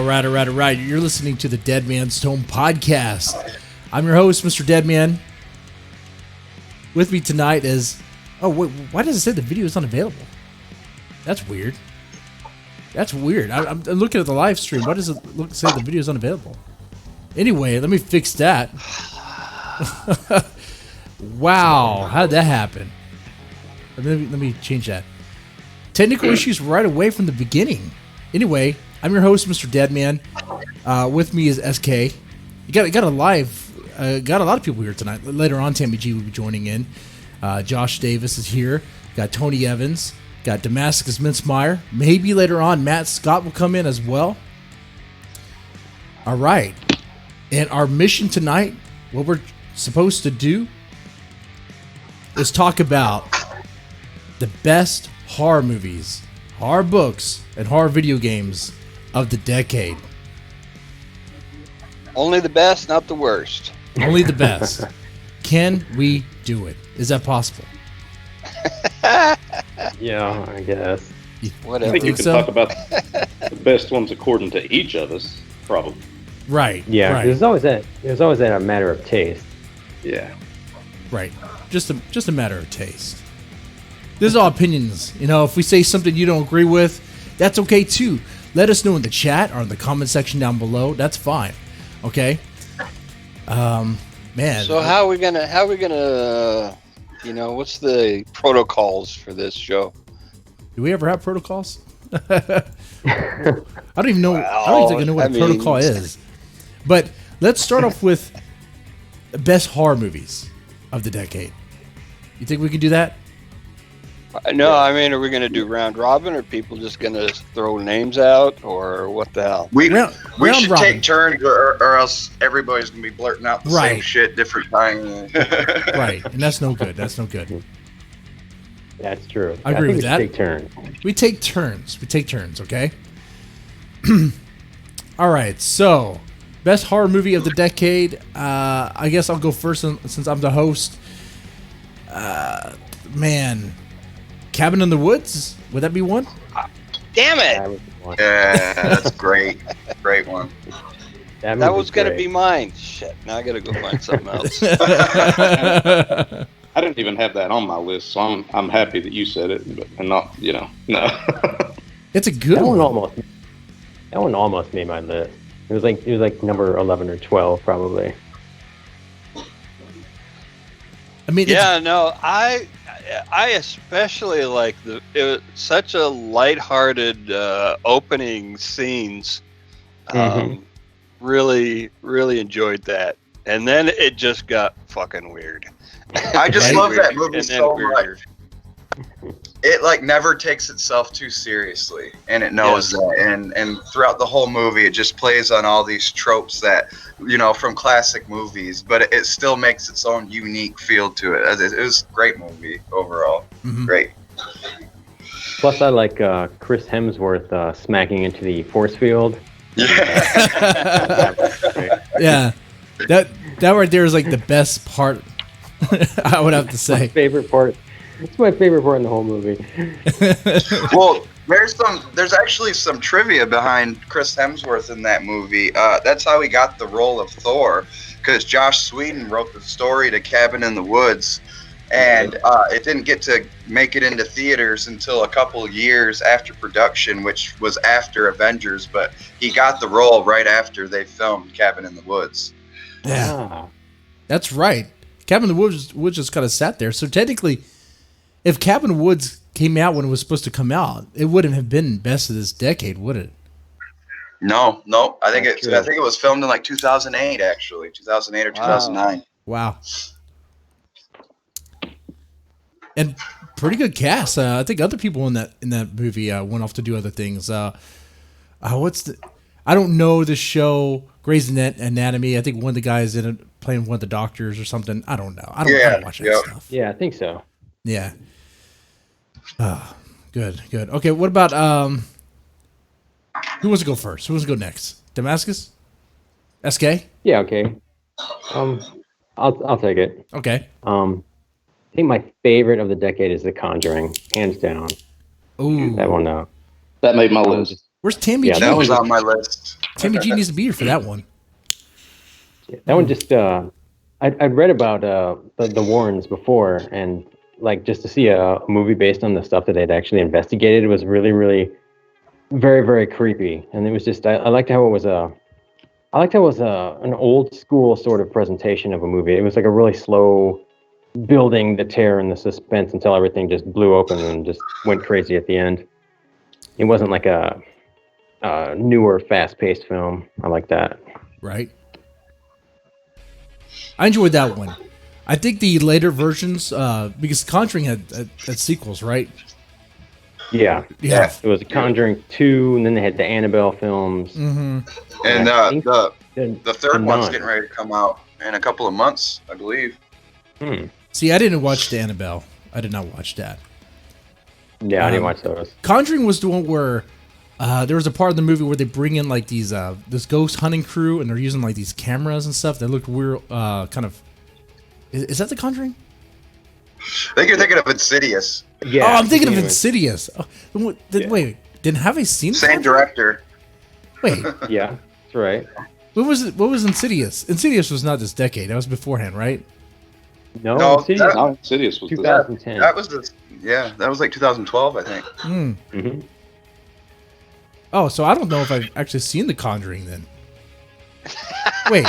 All right. You're listening to the Dead Man's Tome podcast. I'm your host, Mr. Deadman. With me tonight is... Oh, wait, why does it say the video is unavailable? That's weird. I'm looking at the live stream. Why does it say the video is unavailable? Anyway, let me fix that. Wow, how did that happen? Let me change that. Technical issues right away from the beginning. Anyway, I'm your host, Mr. Deadman. With me is SK. You got a lot of people here tonight. Later on, Tammy G will be joining in. Josh Davis is here. Got Tony Evans. Got Damascus Mincemeyer. Maybe later on, Matt Scott will come in as well. All right. And our mission tonight, what we're supposed to do, is talk about the best horror movies, horror books, and horror video games of the decade. Only the best, not the worst. Only the best. Can we do it? Is that possible? Yeah, I guess. Whatever. I think you can talk about the best ones according to each of us, probably. Right. Yeah, Right. there's always that a matter of taste. Yeah. Right. Just a matter of taste. This is all opinions. You know, if we say something you don't agree with, that's okay too. Let us know in the chat or in the comment section down below. That's fine. Okay. Man. So how are we gonna what's the protocols for this show? Do we ever have protocols? I don't even know. I don't even think I know what a protocol is. But let's start off with the best horror movies of the decade. You think we can do that? No, I mean, are we gonna do round robin, or people just gonna throw names out, or what the hell? We Round should robin. take turns, or else everybody's gonna be blurting out the same Right. shit different times. Right. And that's no good. That's no good. That's true. I agree think with we that. should take turns. We take turns, okay? All right, so best horror movie of the decade. I guess I'll go first since I'm the host. Man, Cabin in the Woods? Would that be one? Damn That it! was one. Yeah, that's great. Great one. That movie's was gonna great. be mine. Shit! Now I gotta go find something else. I didn't even have that on my list, so I'm happy that you said it, and not, no. It's a good That one. one almost made my list. It was like number 11 or 12 probably. I mean, Yeah, no, I especially like it was such a lighthearted opening scenes. Really, really enjoyed that, and then it just got fucking weird. I just Right? love that And movie then so weirder. much. It like never takes itself too seriously, and it knows Yes. that. And throughout the whole movie, it just plays on all these tropes that from classic movies, but it still makes its own unique feel to it. It was a great movie overall. Mhm. Great. Plus, I like Chris Hemsworth smacking into the force field. Yeah. yeah. That right there is like the best part. I would have to My say. favorite part. It's my favorite part in the whole movie. Well, there's actually some trivia behind Chris Hemsworth in that movie. That's how he got the role of Thor, because Josh Sweden wrote the story to Cabin in the Woods, and it didn't get to make it into theaters until a couple years after production, which was after Avengers, but he got the role right after they filmed Cabin in the Woods. Yeah, Ah, that's right. Cabin in the Woods just kind of sat there. So technically, if Cabin in the Woods came out when it was supposed to come out, it wouldn't have been best of this decade, would it? No, I think That's it true. I think it was filmed in like 2008, actually, 2008 or 2009. Wow. And pretty good cast. I think other people in that movie went off to do other things. I don't know the show Grey's Anatomy. I think one of the guys in it playing one of the doctors or something. I don't know. I don't watch that yeah. stuff. yeah, I think so. Yeah. Good. Okay, what about who wants to go first? Who wants to go next? Damascus? SK? Yeah, okay. I'll take it. Okay. I think my favorite of the decade is The Conjuring, hands down. Ooh. That one, That made my list. Where's Tammy Yeah, G? That was on my list. Tammy G needs to be here for that one. That one just I'd read about the Warrens before, and like just to see a movie based on the stuff that they'd actually investigated was really, really very, very creepy. And it was just I liked how it was an old school sort of presentation of a movie. It was like a really slow building the terror and the suspense until everything just blew open and just went crazy at the end. It wasn't like a newer, fast-paced film. I like that. Right. I enjoyed that one. I think the later versions, because Conjuring had sequels, right? Yeah. Yeah. It was Conjuring 2, and then they had the Annabelle films. Mm-hmm. And I think the third one's Nun. getting ready to come out in a couple of months, I believe. See, I didn't watch the Annabelle. I did not watch that. Yeah, I didn't watch those. Conjuring was the one where there was a part of the movie where they bring in like these this ghost hunting crew, and they're using like these cameras and stuff that looked weird. Kind of. Is that the Conjuring? I think you're thinking of Insidious. Yeah. Oh, I'm thinking of anyway. Insidious. Oh, wait, have I seen Same that? director. Wait, Yeah, that's right. what was it? What was Insidious? Insidious was not this decade. That was beforehand, right? No, No, Insidious, No, Insidious was the 2010. That was that was like 2012, I think. Hmm. Mhm. Oh, so I don't know if I've actually seen The Conjuring then. Wait,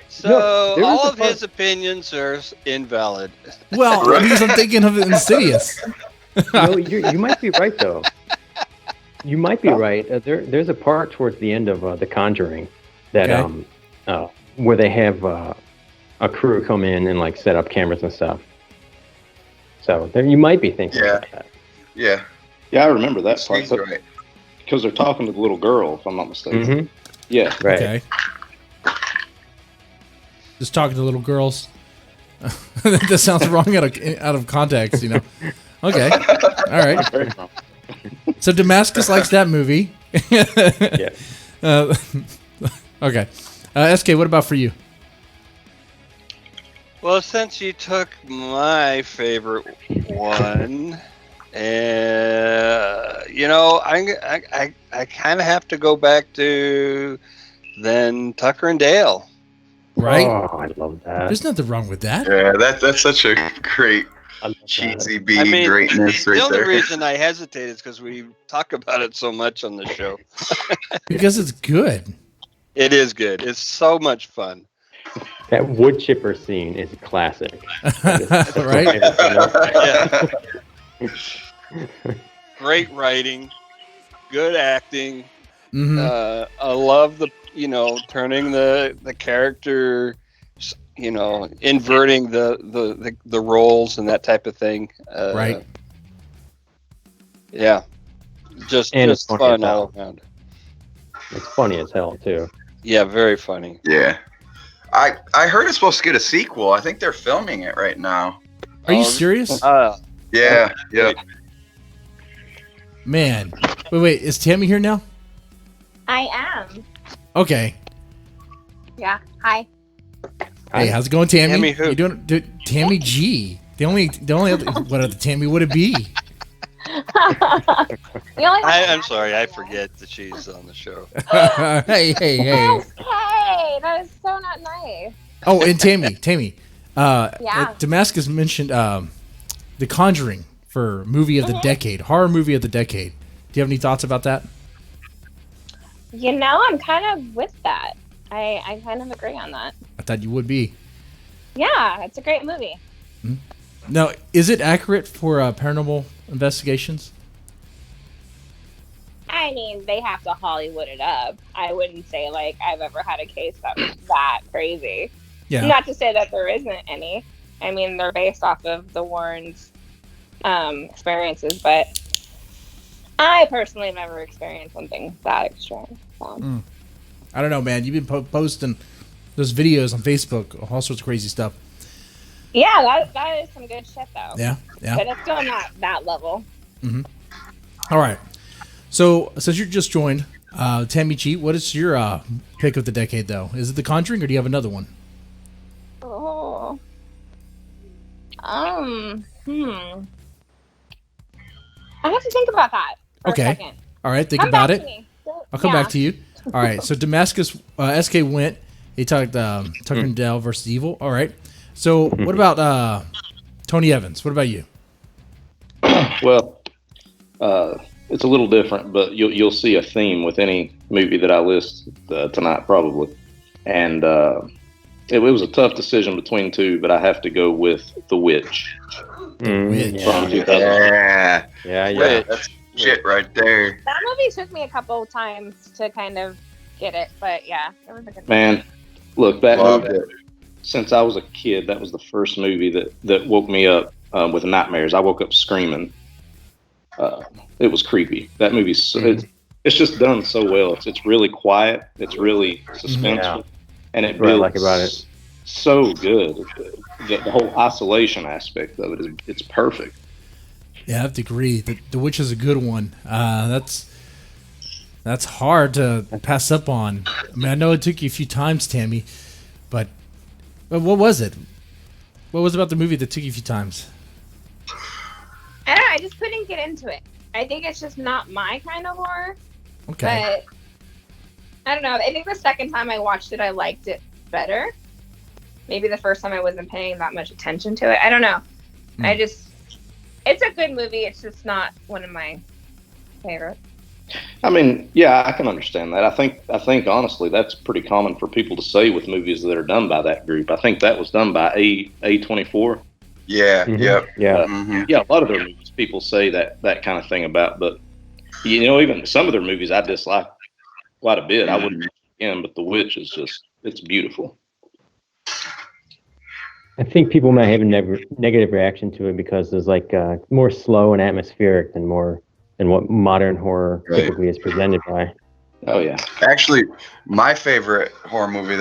So No, there was all a of part- his opinions are invalid. well, because I'm thinking of Insidious. No, you might be right though. You might be right. There's a part towards the end of The Conjuring that Okay. where they have a crew come in and like set up cameras and stuff. So there, you might be thinking Yeah. about that. Yeah, Yeah, I remember that part. Steve's right. Because they're talking to the little girl, if I'm not mistaken. Mhm. Yeah. Right. Okay. Just talking to little girls. That sounds wrong out of context, you know. Okay. All right. So Damascus likes that movie. Yeah. Okay. SK, what about for you? Well, since you took my favorite one, you know, I kind of have to go back to then Tucker and Dale. Right? Oh, I love that. There's nothing wrong with that. Yeah, that's such a great I love that. cheesy B I mean, greatness the right only there. reason I hesitate is because we talk about it so much on the show. Because it's good. It is good. It's so much fun. That wood chipper scene is classic. Right? Yeah. Great writing, good acting. Hmm. I love turning the character, inverting the roles and that type of thing. Right. Yeah. Just And it's funny fun as hell. all around. It's funny as hell too. Yeah, very funny. Yeah. I heard it's supposed to get a sequel. I think they're filming it right now. Are you Oh, serious? Yeah, yeah. Man. Wait. Is Tammy here now? I am. Okay. Yeah. Hi. Hey, how's it going, Tammy? Tammy who? You doing? Tammy G. The only other, what other Tammy would it be? The only one I'm sorry, I forget that she's on the show. Hey. Yes, hey, that is so not nice. Oh, and Tammy. Yeah. Damascus mentioned The Conjuring for movie of the decade, horror movie of the decade. Do you have any thoughts about that? You know, I'm kind of with that. I kind of agree on that. I thought you would be. Yeah, it's a great movie. Now, is it accurate for paranormal investigations? I mean, they have to Hollywood it up. I wouldn't say like I've ever had a case that was that crazy. Yeah. Not to say that there isn't any. I mean, they're based off of the Warrens' experiences, but I personally have never experienced something that extreme. So. I don't know, man. You've been posting those videos on Facebook, all sorts of crazy stuff. Yeah, that is some good shit though. Yeah. But it's still not that level. All right. So, since you just joined, Tammy G, what is your pick of the decade, though? Is it The Conjuring, or do you have another one? Oh. I have to think about that for Okay. a second. All right, think Come about back it. to me. I'll come Yeah. back to you. All right. So Damascus, SK went. He talked Tucker and Dale versus Evil. All right. So what about Tony Evans? What about you? Well, it's a little different, but you'll see a theme with any movie that I list tonight, probably. And it was a tough decision between two, but I have to go with The Witch. Witch. From 2000. Yeah. Wait, that's shit right there. That movie took me a couple times to kind of get it, but yeah, it was a good Man, look, that Love movie, since I was a kid, that was the first movie that woke me up with nightmares. I woke up screaming. It was creepy. That movie's it's just done so well. It's really quiet. It's really suspenseful, and it What I builds like about it. so good. The whole isolation aspect of it it's perfect. Yeah, I have to agree. The Witch is a good one. That's hard to pass up on. I mean, I know it took you a few times, Tammy, but what was it? What was it about the movie that took you a few times? I don't know, I just couldn't get into it. I think it's just not my kind of horror. Okay. But I don't know. I think the second time I watched it, I liked it better. Maybe the first time I wasn't paying that much attention to it. I don't know. It's a good movie. It's just not one of my favorites. I mean, yeah, I can understand that. I think honestly, that's pretty common for people to say with movies that are done by that group. I think that was done by A24. Yeah, yep. Yeah. Mhm. Yeah, a lot of their movies people say that kind of thing about, but even some of their movies I dislike quite a bit. I wouldn't again, but The Witch is it's beautiful. I think people might have a negative reaction to it because it's like more slow and atmospheric than what modern horror Right. typically is presented by. Oh yeah. Actually, my favorite horror movie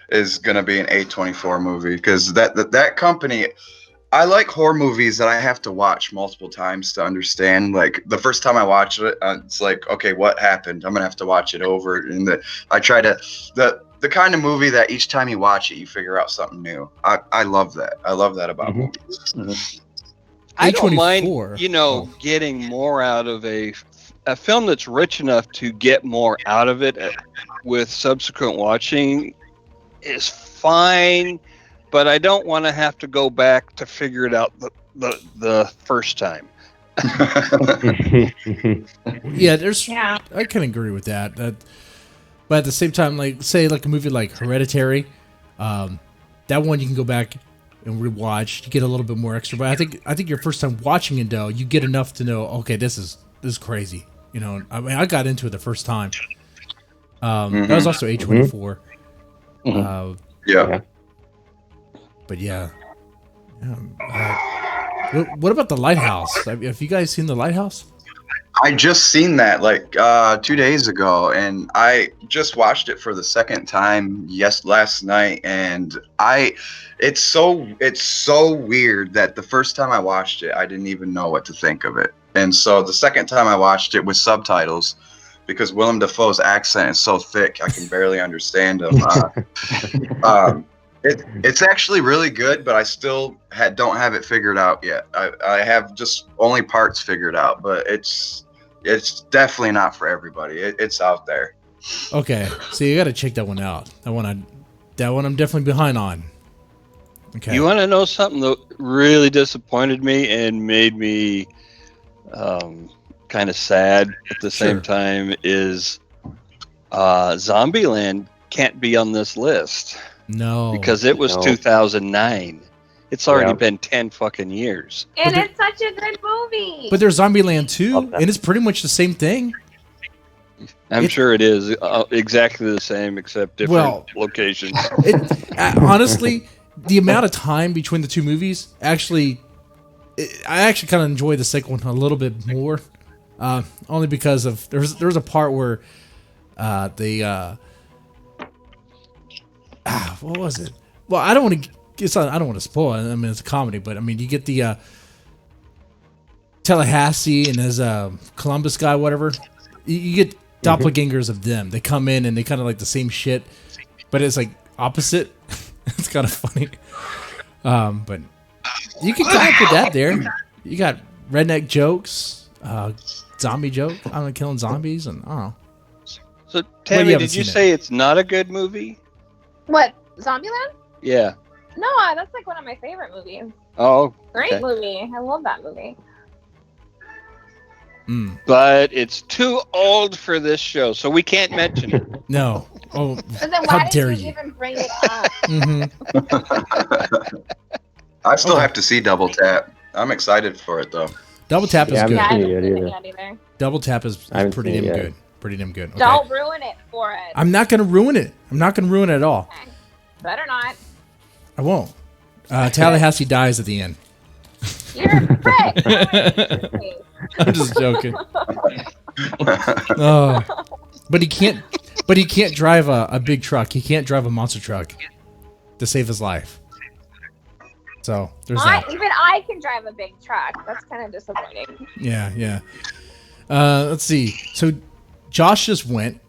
is gonna be an A24 movie because that company. I like horror movies that I have to watch multiple times to understand. Like the first time I watched it, it's like, okay, what happened? I'm gonna have to watch it over. And the kind of movie that each time you watch it, you figure out something new. I love that. I love that about movies. I don't A24. mind, getting more out of a film that's rich enough to get more out of it with subsequent watching is fine, but I don't want to have to go back to figure it out the first time. Yeah, Yeah. I can agree with that. But at the same time, like a movie like Hereditary, that one you can go back and rewatch. You get a little bit more extra. But I think your first time watching it though, you get enough to know, okay, this is crazy. I mean, I got into it the first time. That was also A24. Yeah. But yeah. What about The Lighthouse? Have you guys seen The Lighthouse? I just seen that like 2 days ago, and I just watched it for the second time last night, and it's so weird that the first time I watched it, I didn't even know what to think of it, and so the second time I watched it with subtitles, because Willem Dafoe's accent is so thick I can barely understand him. It's actually really good, but I still don't have it figured out yet. I have just only parts figured out, but it's definitely not for everybody. It's out there. Okay, so you got to check that one out. That one I'm definitely behind on. Okay. You want to know something that really disappointed me and made me kind of sad at the same time is Zombieland can't be on this list. No. Because it was 2009. It's already been 10 fucking years. And it's such a good movie. But there's Zombieland 2, and it's pretty much the same thing. I'm sure it is exactly the same, except different locations. Honestly, the amount of time between the two movies, I actually kind of enjoy the second one a little bit more, only because of there's a part where what was it? Well, I don't want to spoil it. I mean, it's a comedy, but I mean, you get the Tallahassee and there's a Columbus guy, whatever. You get doppelgangers of them. They come in and they kind of like the same shit, but it's like opposite. It's kind of funny. But you can kind of put that there. You got redneck jokes, zombie joke. I don't know, killing zombies, and I don't know. So, you Tammy, haven't did you seen it. say it's not a good movie? What, Zombieland? Yeah. No, that's like one of my favorite movies. Oh, Great okay. movie. I love that movie. Mm, But it's too old for this show, so we can't mention it. no. Oh, But then how why dare did you you? even bring it up? hmm I still Okay. have to see Double Tap. I'm excited for it though. Double Tap is Yeah, I good. Yeah, I seen haven't it seen yet it either. yet either. Double Tap is I haven't pretty seen it damn yet. good. Pretty damn good. Okay. Don't ruin it for us. I'm not gonna ruin it. I'm not gonna ruin it at all. Okay. Better not. I won't. Tallahassee dies at the end. You're a prick. I'm just joking. Oh, but he can't. But he can't drive a big truck. He can't drive a monster truck to save his life. So there's that. Even I can drive a big truck. That's kind of disappointing. Yeah, yeah. Let's see. So Josh just went,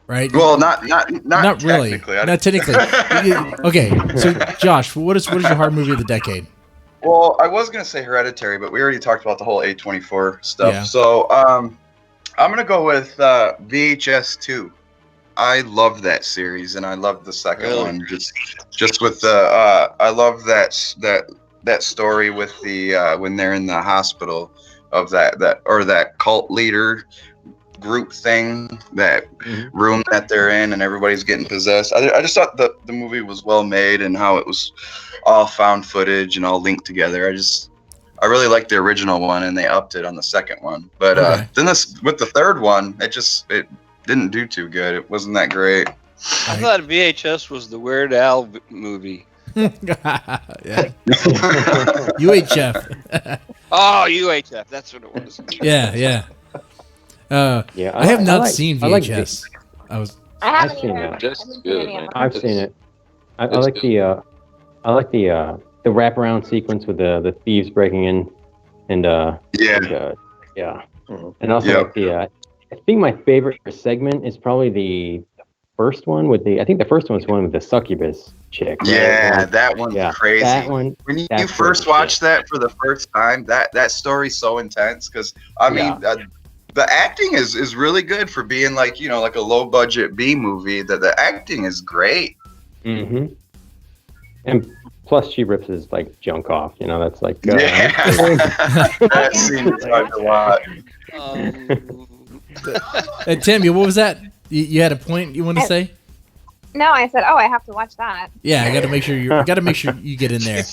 right? Well, not really. technically. I Not technically. Okay. So Josh, what is your horror movie of the decade? Well, I was gonna say Hereditary, but we already talked about the whole A24 stuff. Yeah. So I'm gonna go with VHS 2. I love that series, and I love the second Really? one. Just with the I love that story with the when they're in the hospital of that cult leader group thing, that room that they're in, and everybody's getting possessed. I just thought the movie was well made, and how it was all found footage and all linked together. I really liked the original one, and they upped it on the second one. But Okay. then with the third one, it didn't do too good. It wasn't that great. I thought VHS was the Weird Al movie. Yeah. UHF. Oh, UHF. That's what it was. Yeah, yeah. Yeah, I have not like- seen I like VHS. I was. I haven't seen either. that. Just I haven't good, seen any of man. them. I've seen it. I It's like good. the wraparound sequence with the thieves breaking in, and Yeah. yeah, Mhm. and also Yep. like I think my favorite segment is probably the first one with I think the first one was one with the succubus chick. right? Yeah, that one's Yeah, crazy. that one. When you that's first crazy watch shit. that for the first time, that story's so intense because I mean, the acting is really good for being like like a low budget B movie. The acting is great. Mm-hmm. And plus, she rips his like junk off. That's like Yeah, that scene is hard to watch. Tammy, what was that? You had a point you want to say? No, I said, I have to watch that. Yeah, I got to make sure you get in there.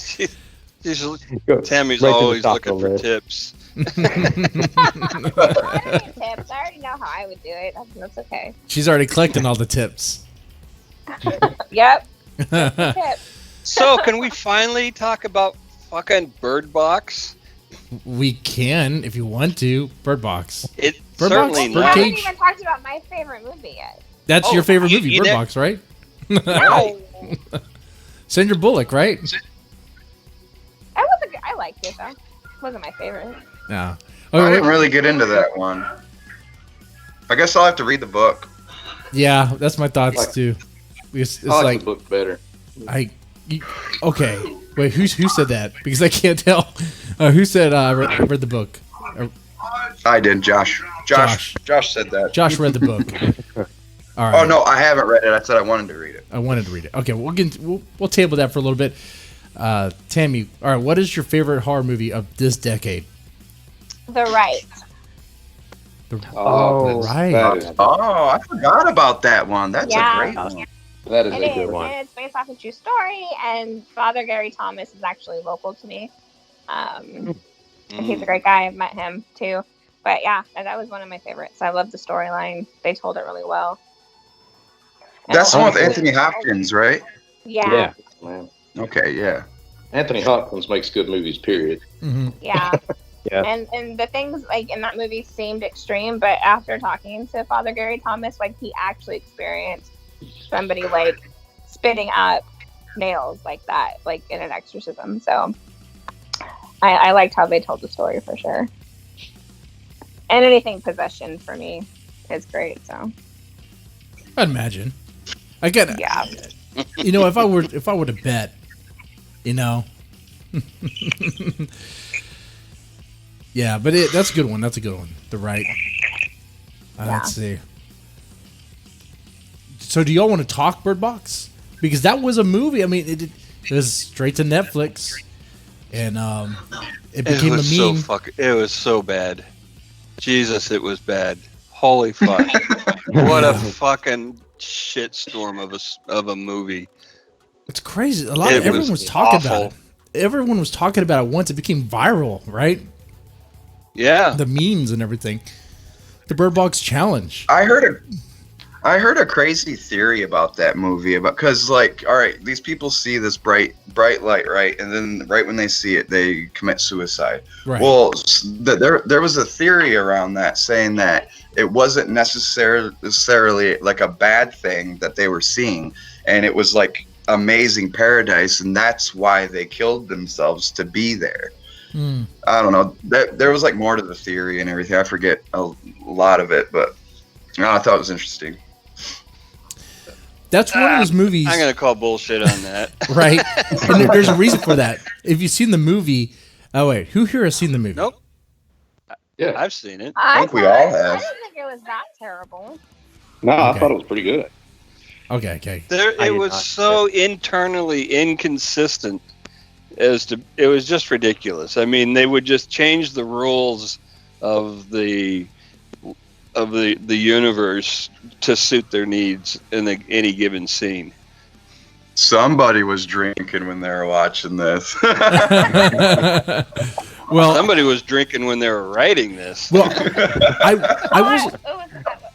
Tammy's Right to the always top of looking the for list. tips. I don't need tips. I already know how I would do it. That's okay. She's already collecting all the tips. Yep. Tips. So, can we finally talk about fucking Bird Box? We can, if you want to. Bird Box. It Bird certainly Box? We Bird not. haven't Cage? even talked about my favorite movie yet. That's Oh, your favorite you- movie, you Bird ne- Box, right? No. Sandra Bullock, right? I liked it though. Wasn't my favorite. Yeah. I didn't really get into that one. I guess I'll have to read the book. Yeah, that's my thoughts Like- too. It's I like like the book better. okay. Wait, who said that? Because I can't tell. Who said I read the book? I did, Josh. Josh said that. Josh read the book. All right. Oh no, I haven't read it. I said I wanted to read it. I wanted to read it. Okay, we'll table that for a little bit. Tammy, all right. What is your favorite horror movie of this decade? The Right. Oh, right. That is, Oh, I forgot about that one. That's Yeah. a great one. that is It a is. good one. And it's based off a true story. And Father Gary Thomas is actually local to me. And he's a great guy. I've met him too. But yeah, that was one of my favorites. I love the storyline. They told it really well. And That's the one with also- Anthony Hopkins, right? Yeah. yeah. Man. Okay, yeah. Anthony Hopkins makes good movies, period. Mm-hmm. Yeah. Yeah. And the things like in that movie seemed extreme, but after talking to Father Gary Thomas, like he actually experienced somebody like spitting up nails like that, like in an exorcism. So I liked how they told the story for sure. And anything possession for me is great. So I'd imagine. I get. yeah. If I were to bet, yeah, but that's a good one. That's a good one. The Right. Let's see. So do y'all want to talk Bird Box? Because that was a movie. I mean, it was straight to Netflix, and it became a meme. It was so bad. Jesus, it was bad. Holy fuck! What a fucking shitstorm of a movie. It's crazy. Everyone was talking about it. Everyone was talking about it once it became viral, right? Yeah. The memes and everything. The Bird Box Challenge. I heard a crazy theory about that movie because like, all right, these people see this bright light, right, and then right when they see it, they commit suicide. Right. Well, there was a theory around that saying that it wasn't necessarily like a bad thing that they were seeing, and it was like amazing paradise, and that's why they killed themselves to be there. I don't know. There was like more to the theory and everything. I forget a lot of it, but I thought it was interesting. That's one of those movies. I'm gonna call bullshit on that. Right? And there's a reason for that. If you've seen the movie, oh wait, who here has seen the movie? Nope. Yeah. I've seen it. I think we all have. I didn't think it was that terrible. No, Okay. I thought it was pretty good. Okay. It was so internally inconsistent it was just ridiculous. I mean, they would just change the rules of the universe to suit their needs in any given scene. Somebody was drinking when they were watching this. Well, Somebody was drinking when they were writing this. well,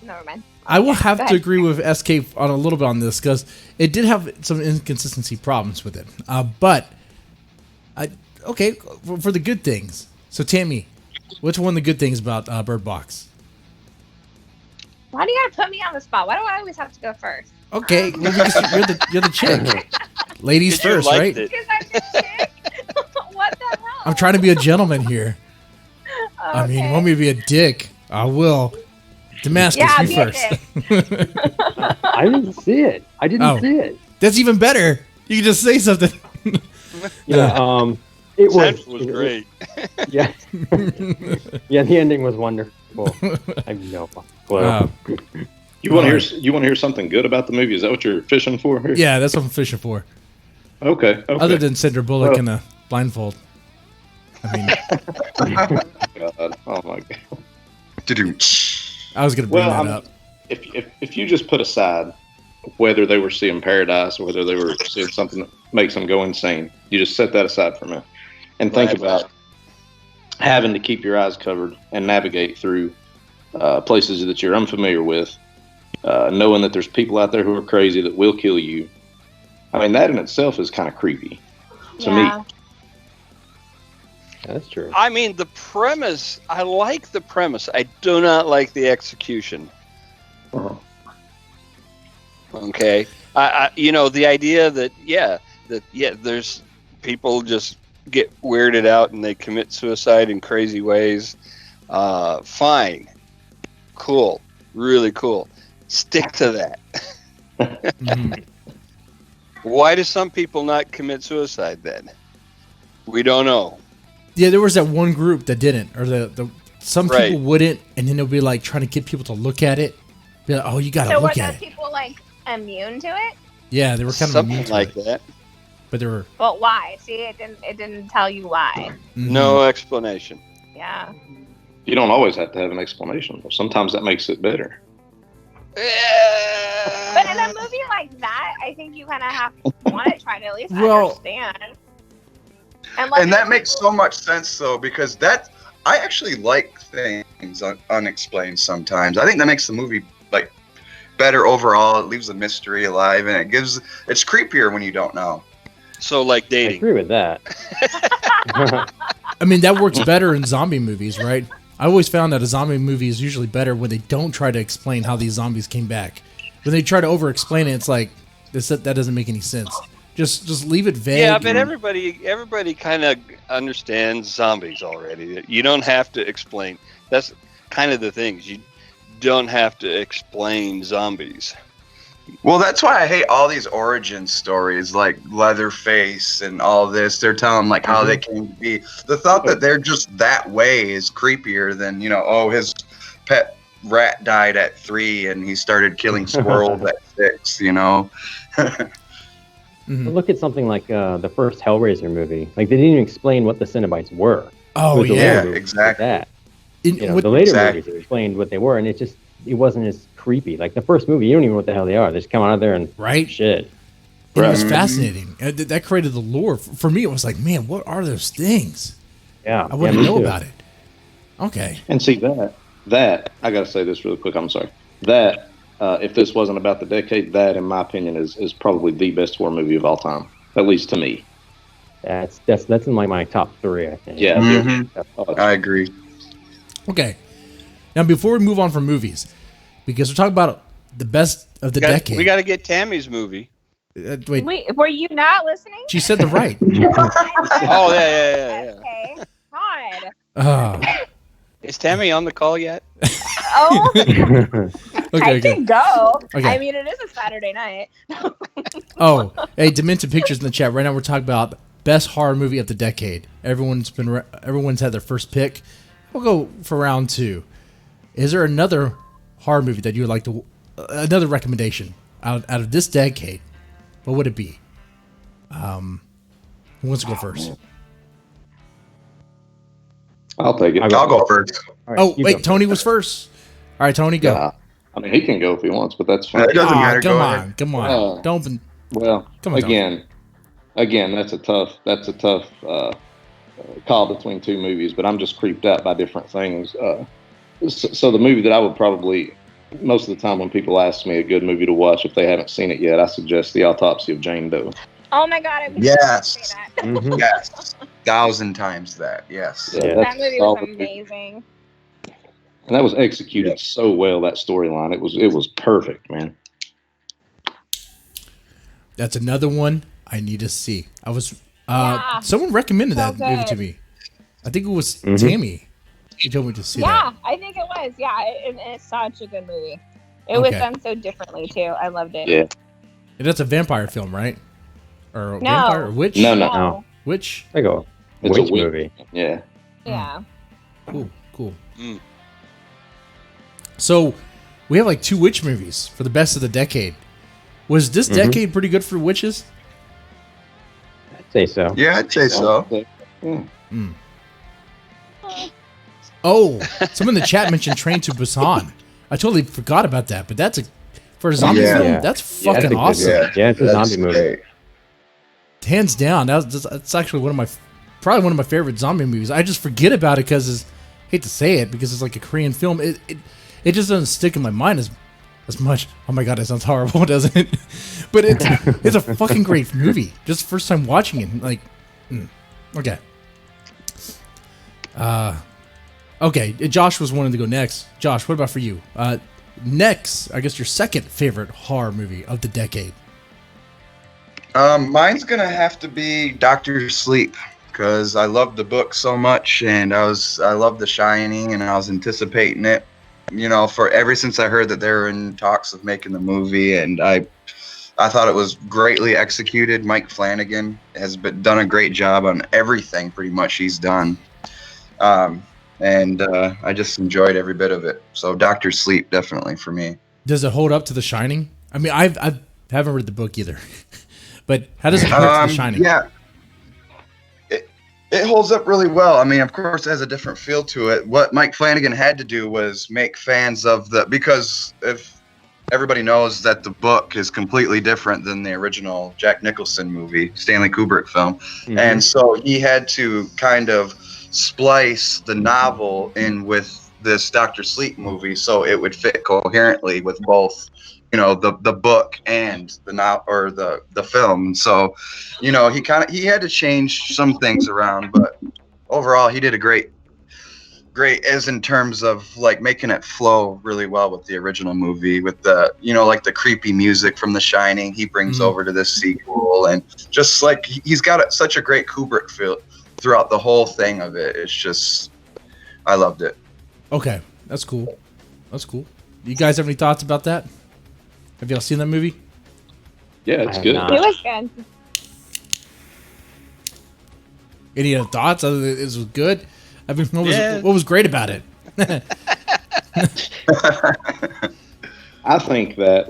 Never mind. I will have Go to ahead. agree with SK on a little bit on this because it did have some inconsistency problems with it. But for the good things. So Tammy, what's one of the good things about Bird Box? Why do you gotta put me on the spot? Why do I always have to go first? Okay, well, because you're the chick. Ladies Because you first, liked right? it. Because I'm the chick. What the hell? I'm trying to be a gentleman here. I mean, you want me to be a dick? I will. Damascus, Yeah, you be a first. I didn't see it. I didn't Oh. see it. That's even better. You can just say something. Yeah. It That was great. Yeah. Yeah. The ending was wonderful. I have no clue. You want to hear something good about the movie? Is that what you're fishing for here? Yeah, that's what I'm fishing for. Okay. Other than Sandra Bullock in a blindfold. I mean, God. Oh my God. I was going to bring Well, that up. If you just put aside whether they were seeing paradise or whether they were seeing something that makes them go insane, you just set that aside for a minute and think about having to keep your eyes covered and navigate through places that you're unfamiliar with, knowing that there's people out there who are crazy that will kill you. I mean, that in itself is kind of creepy to me. That's true. I mean, the premise, I like the premise. I do not like the execution. Uh-huh. Okay. The idea that, there's people just get weirded out and they commit suicide in crazy ways. Fine. Cool. Really cool. Stick to that. Mhm. Why do some people not commit suicide then? We don't know. Yeah, there was that one group that didn't, or some Right. people wouldn't, and then they'll be like trying to get people to look at it. Be like, oh, you got to So were look those at it. people like immune to it? Yeah, they were kind of Something immune to like it, that. but they were. But why? See, it didn't tell you why. Mhm. No explanation. Yeah. You don't always have to have an explanation, though. Sometimes that makes it better. But in a movie like that, I think you kind of have to want to try to at least Well- understand. And that makes so much sense though, because I actually like things unexplained sometimes. I think that makes the movie like better overall. It leaves the mystery alive, and it's creepier when you don't know. So, like I dating. agree with that. I mean, that works better in zombie movies, right? I always found that a zombie movie is usually better when they don't try to explain how these zombies came back. When they try to over-explain it, it's like that doesn't make any sense. Just leave it vague. Yeah, but and- everybody kind of understands zombies already. You don't have to explain. That's kind of the things. You don't have to explain zombies. Well, that's why I hate all these origin stories, like Leatherface and all this. They're telling like how they came to be. The thought that they're just that way is creepier than his pet rat died at 3 and he started killing squirrels at 6, you know. Look at something like the first Hellraiser movie. Like they didn't even explain what the Cenobites were. Oh, It was the yeah. later Yeah, movies exactly. that. In- You know, with- the later Exactly. movies explained what they were, and it wasn't as creepy. Like the first movie, you don't even know what the hell they are. They just come out of there and Right? shit. And it was Right. fascinating. That created the lore. For me, it was like, man, what are those things? Yeah, I wouldn't me know too. about it. Okay. And see that I got to say this really quick. I'm sorry. That if this wasn't about the decade, that in my opinion is probably the best horror movie of all time, at least to me. That's in like my top 3, I think. Yeah. Mhm. Oh, I agree. Okay. Now, before we move on from movies, because we're talking about the best of the decade. We got to get Tammy's movie. Wait, Wait, were you not listening? she said the right. Oh yeah. Okay. God. Is Tammy on the call yet? Oh, Okay, I okay. can go. Okay. I mean, it is a Saturday night. Oh, hey, Demented Pictures in the chat. Right now, we're talking about best horror movie of the decade. Everyone's had their first pick. We'll go for round 2. Is there another horror movie that you would like to? Another recommendation out of this decade? What would it be? Who wants to go first? I'll take it. I'll go first. All right, Oh, you wait, go. Tony was first. All right, Tony, go. Yeah. I mean, he can go if he wants, but that's fine. It doesn't matter. Come Go on, ahead. come on. Oh. Don't. Well, Come on, Tony. again, that's a tough call between two movies. But I'm just creeped out by different things. So the movie that I would probably most of the time when people ask me a good movie to watch if they haven't seen it yet, I suggest The Autopsy of Jane Doe. Oh my God! I was Yes. just gonna say Mhm. Yes. 1,000 times that. Yes. Yeah, that. that's That movie a was solid movie. amazing. And that was executed so well. That storyline, it was perfect, man. That's another one I need to see. I was Yeah. someone recommended So that movie to good. me. I think it was Mhm. Tammy. She told me to see Yeah, that. I think it was. Yeah, it's such a good movie. It was Okay. done so differently too. I loved it. Yeah. And that's a vampire film, right? Or No. vampire or witch? No. No. Witch? I go. It's a Witch witch. movie. Yeah. Yeah. Cool. Mm. So we have like 2 witch movies for the best of the decade. Was this Mhm. decade pretty good for witches? I'd say so. Yeah, I'd say so. Yeah. Oh, someone in the chat mentioned Train to Busan. I totally forgot about that, but that's for a zombie Yeah. film. Yeah. That's That's fucking a good awesome. one. Yeah, it's a That's zombie movie. great. Hands down, that's actually probably one of my favorite zombie movies. I just forget about it because hate to say it because it's like a Korean film. It just doesn't stick in my mind as much. Oh my god, it sounds horrible, doesn't it? But it's a fucking great movie. Just first time watching it, like, okay. Okay, Josh was wanting to go next. Josh, what about for you? Next, I guess your second favorite horror movie of the decade. Mine's gonna have to be Doctor Sleep because I love the book so much, and I love The Shining, and I was anticipating it. You know, for ever since I heard that they were in talks of making the movie, and I thought it was greatly executed. Mike Flanagan has done a great job on everything, pretty much he's done, and I just enjoyed every bit of it. So Doctor Sleep definitely for me. Does it hold up to The Shining? I mean, I haven't read the book either, but how does it compare to The Shining? Yeah. It holds up really well. I mean, of course, it has a different feel to it. What Mike Flanagan had to do was make fans of because if everybody knows that the book is completely different than the original Jack Nicholson movie, Stanley Kubrick film. Mhm. And so he had to kind of splice the novel in with this Dr. Sleep movie so it would fit coherently with both, you know, the book and the film. So, you know, he had to change some things around, but overall he did a great as in terms of like making it flow really well with the original movie with the, you know, like the creepy music from The Shining he brings Mhm. over to this sequel, and just like he's got such a great Kubrick feel throughout the whole thing of it. It's just, I loved it. Okay, that's cool. That's cool. You guys have any thoughts about that? Have y'all seen that movie? Yeah, it's I have good. not. It was good. Any other thoughts other than it was good? I mean, what Yeah. was great about it? I think that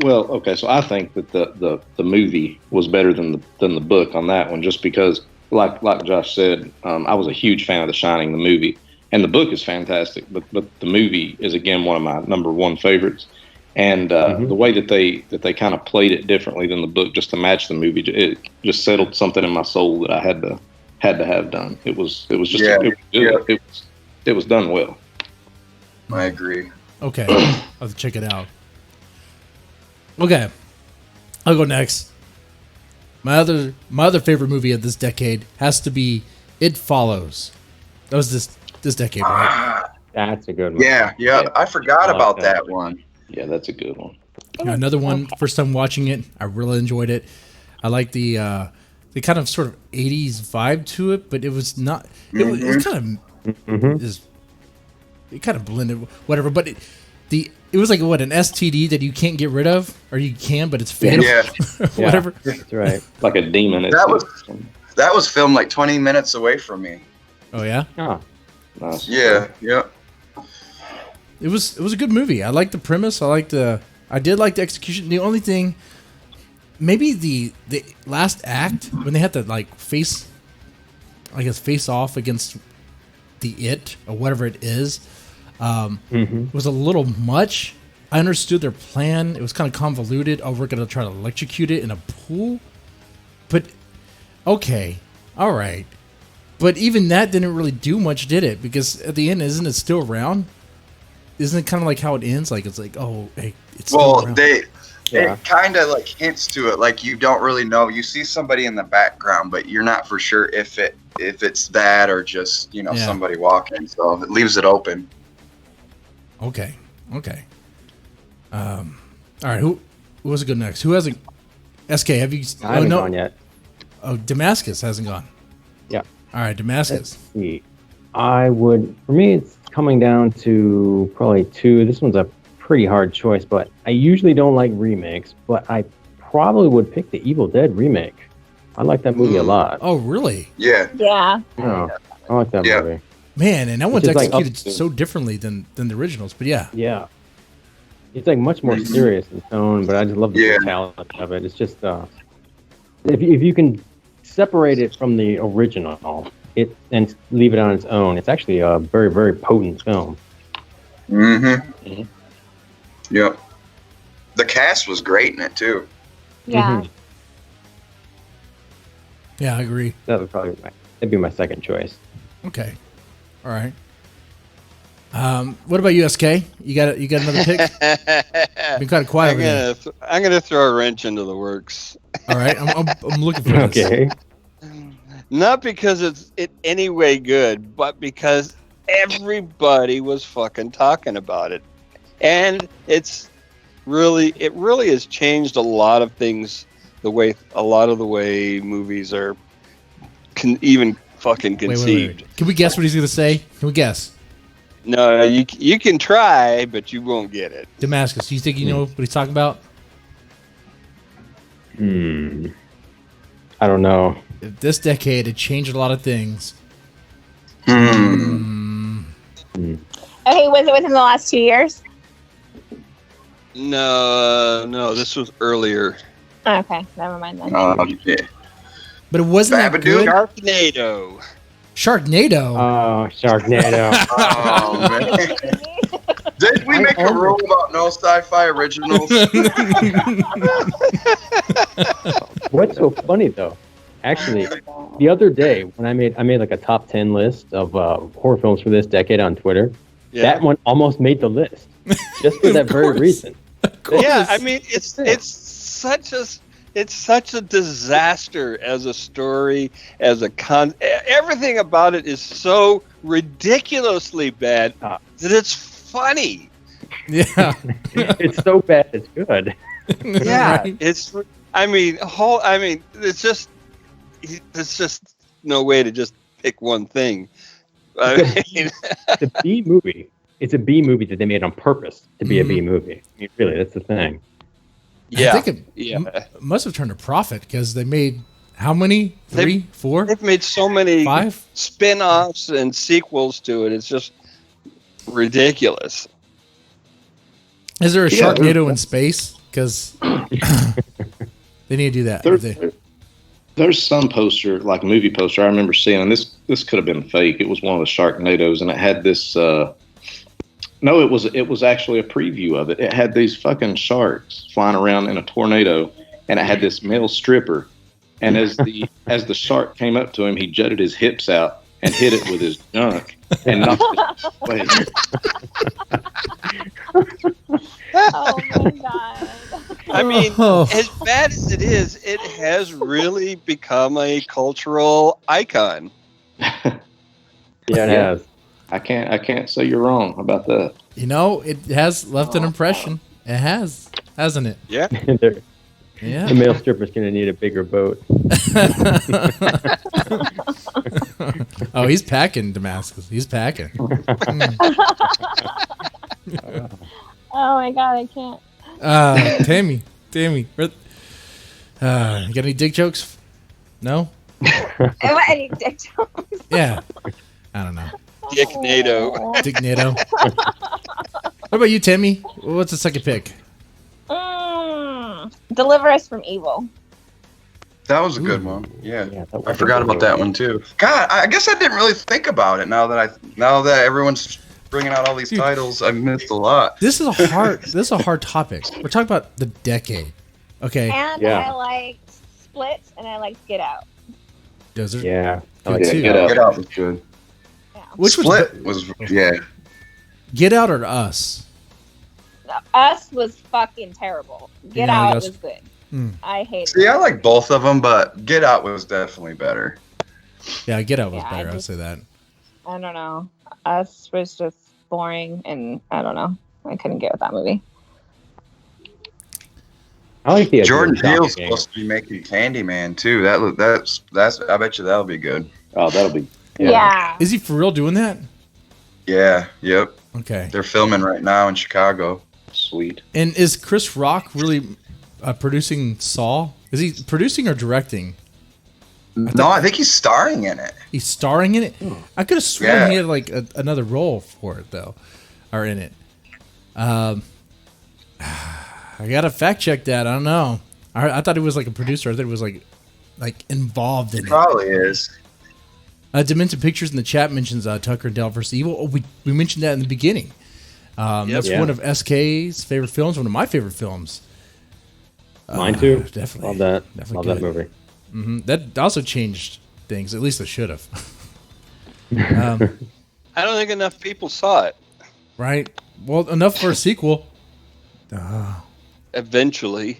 so I think that the movie was better than the book on that one, just because like Josh said, I was a huge fan of The Shining, the movie, and the book is fantastic, but the movie is again one of my number one favorites. And the way that they kind of played it differently than the book, just to match the movie, it just settled something in my soul that I had to have done. It was just it was done well. I agree. Okay, I'll have to check it out. Okay, I'll go next. My other favorite movie of this decade has to be It Follows. That was this decade, right? That's a good one. Yeah. I forgot like about that. that one. Yeah, that's a good one. Another one. First time watching it, I really enjoyed it. I like the kind of sort of 80s vibe to it, but it was not. It was kind of it kind of blended whatever, but it was like what, an STD that you can't get rid of, or you can, but it's fatal. Yeah. Whatever. That's right. Like a demon. That was filmed like 20 minutes away from me. Oh yeah. Oh, Nice. Yeah. It was a good movie. I liked the premise. I did like the execution. The only thing, maybe the last act when they had to like face off against the It or whatever it is, was a little much. I understood their plan. It was kind of convoluted. Oh, we're gonna try to electrocute it in a pool, but okay, all right. But even that didn't really do much, did it? Because at the end, isn't it still around? Isn't it kind of like how it ends? Like it's like, oh, hey, it's still around. It kind of like hints to it. Like you don't really know. You see somebody in the background, but you're not for sure if it's that or just somebody walking. So it leaves it open. Okay. All right. Who was it go next? Who hasn't? SK, have you? I haven't gone yet. Oh, Damascus hasn't gone. Yeah. All right, Damascus. Let's see. For me, it's coming down to probably two. This one's a pretty hard choice, but I usually don't like remakes, but I probably would pick the Evil Dead remake. I like that movie a lot. Oh, really? Yeah. Yeah. Oh, I like that movie. Man, and that one's Which is like executed so differently than the originals. But yeah. Yeah. It's like much more serious in tone, but I just love the brutality of it. It's just if you can separate it from the original, and leave it on its own, it's actually a very, very potent film. Yep. The cast was great in it too. Yeah. Yeah, I agree. That would probably be my second choice. Okay. All right. What about you, SK? You got another pick? Been kind of quiet over there. I'm gonna throw a wrench into the works. All right, I'm looking for this. Okay. Not because it's any way good, but because everybody was fucking talking about it, and it really has changed a lot of things. A lot of the way movies are even fucking conceived. Wait. Can we guess what he's gonna say? Can we guess? No, you can try, but you won't get it. Damascus, do you think you know what he's talking about? I don't know. This decade, it changed a lot of things. Okay, was it within the last 2 years? No, this was earlier. Okay, never mind then. Yeah. But it wasn't that good. Sharknado. Sharknado. Oh, Sharknado. Oh man. Did we make a rule about no sci-fi originals? What's so funny though? Actually, the other day when I made like a top 10 list of horror films for this decade on Twitter, that one almost made the list just for that very reason. Yeah, I mean it's such a disaster as a story, as a everything about it is so ridiculously bad that it's funny. Yeah. It's so bad it's good. Yeah, Right. it's just no way to just pick one thing. It's a B movie. It's a B movie that they made on purpose to be a B movie. I mean, really, that's the thing. Yeah, I think it must have turned a profit because they made how many? 3, 4? They've made so many Is there a Yeah, Sharknado in space? Because they need to do that. There's some poster, like a movie poster, I remember seeing, and this could have been fake. It was one of the Sharknadoes, and it had this. No, it was actually a preview of it. It had these fucking sharks flying around in a tornado, and it had this male stripper. And as the shark came up to him, he jutted his hips out and hit it with his junk and knocked it away. Oh my god. I mean, Oh. as bad as it is, it has really become a cultural icon. Yeah, it has. I can't say you're wrong about that. You know, it has left an impression. It has, hasn't it? Yeah. The Yeah. male stripper's going to need a bigger boat. Oh, he's packing Damascus. He's packing. Oh my god, I can't. Tammy, you got any dick jokes? No? Any dick jokes? Yeah. I don't know. Dick NATO. Oh. Dick NATO. What about you, Tammy? What's the second pick? Deliver us from evil. That was a good Ooh. one. Yeah. Yeah, that I was forgot a about good that one too. God, I guess I didn't really think about it now that everyone's bringing out all these Dude. titles. I missed a lot. This is a hard topic. We're talking about the decade. Okay. And Yeah. I liked Splits and I liked Get Out. Those are Yeah. I good like too. Get Out. Get Out was good. Which Split was yeah. Get Out or Us? Us was fucking terrible. Get Yeah, Out Us- was good. Hmm. I hated See, it. I like both of them, but Get Out was definitely better. Yeah, Get Out was Yeah, better. I I'd just- say that. I don't know. Us was just boring and I don't know. I couldn't get with that movie. I like the idea Jordan of Peele's doppelganger. supposed to be making Candyman too. That's. I bet you that'll be good. Oh, that'll be. Yeah. Is he for real doing that? Yeah. Yep. Okay. They're filming right now in Chicago. Sweet. And is Chris Rock really producing Saw? Is he producing or directing? No, I think he's starring in it. He's starring in it. I could have sworn Yeah. he had like another role for it though, or in it. I gotta fact check that. I don't know. I thought he was like a producer. I thought he was like involved in it. Probably is. Dimension Pictures in the chat mentions Tucker and Dale vs. Evil. Oh, we mentioned that in the beginning. That's Yeah. one of SK's favorite films. One of my favorite films. Mine too. Definitely. Love that. Definitely Love good. that movie. That also changed things. At least it should have. I don't think enough people saw it. Right? Well, enough for a sequel. Eventually.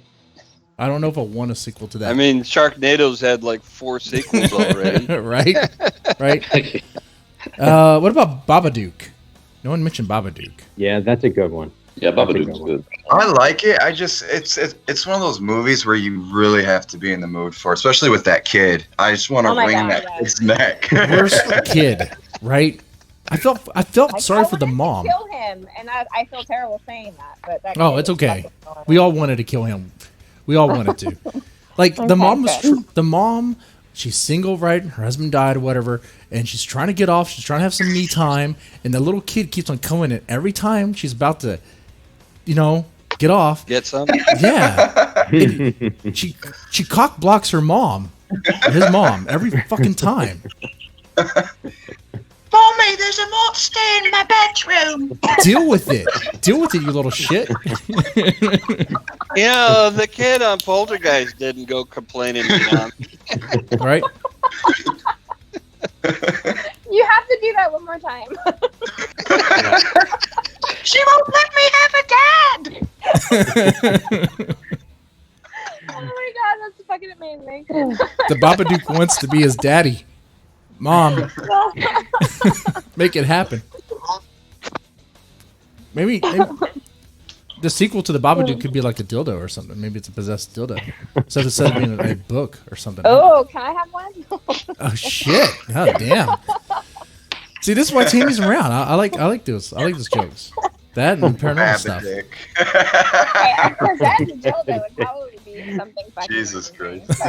I don't know if I want a sequel to that. I mean, Sharknado's had like 4 sequels already. right? Right? What about Babadook? No one mentioned Babadook. Yeah, that's a good one. Yeah, That's a Babadook's good good. I like it. It's one of those movies where you really have to be in the mood for, especially with that kid. I just want to Oh my wring God, that yes. kid's neck. Worst kid, right? I felt Like, sorry I for the wanted to mom. Kill him, and I feel terrible saying that. But that Oh, kid it's was okay. fucking annoying. We all wanted to kill him. We all wanted to. Like the Okay, mom was good. the mom. She's single, right? Her husband died or whatever, and she's trying to get off. She's trying to have some me time, and the little kid keeps on coming in every time she's about to, get off. Get some? Yeah, And she cock blocks her mom, his mom, every fucking time. Mommy, there's a monster in my bedroom. Deal with it, you little shit. The kid on Poltergeist didn't go complaining to mom. Right? You have to do that one more time. She won't let me have a dad. Oh my god, that's fucking amazing. The Babadook wants to be his daddy. Mom, make it happen. Maybe the sequel to the Babadook could be like a dildo or something. Maybe it's a possessed dildo. So instead of being a book or something. Oh, can I have one? Oh shit! Oh damn! See, this is why Tammy's around. I like those. I like those jokes. That and paranormal stuff. Babadook. Because that's a dildo would probably be something fucking Jesus amazing, Christ.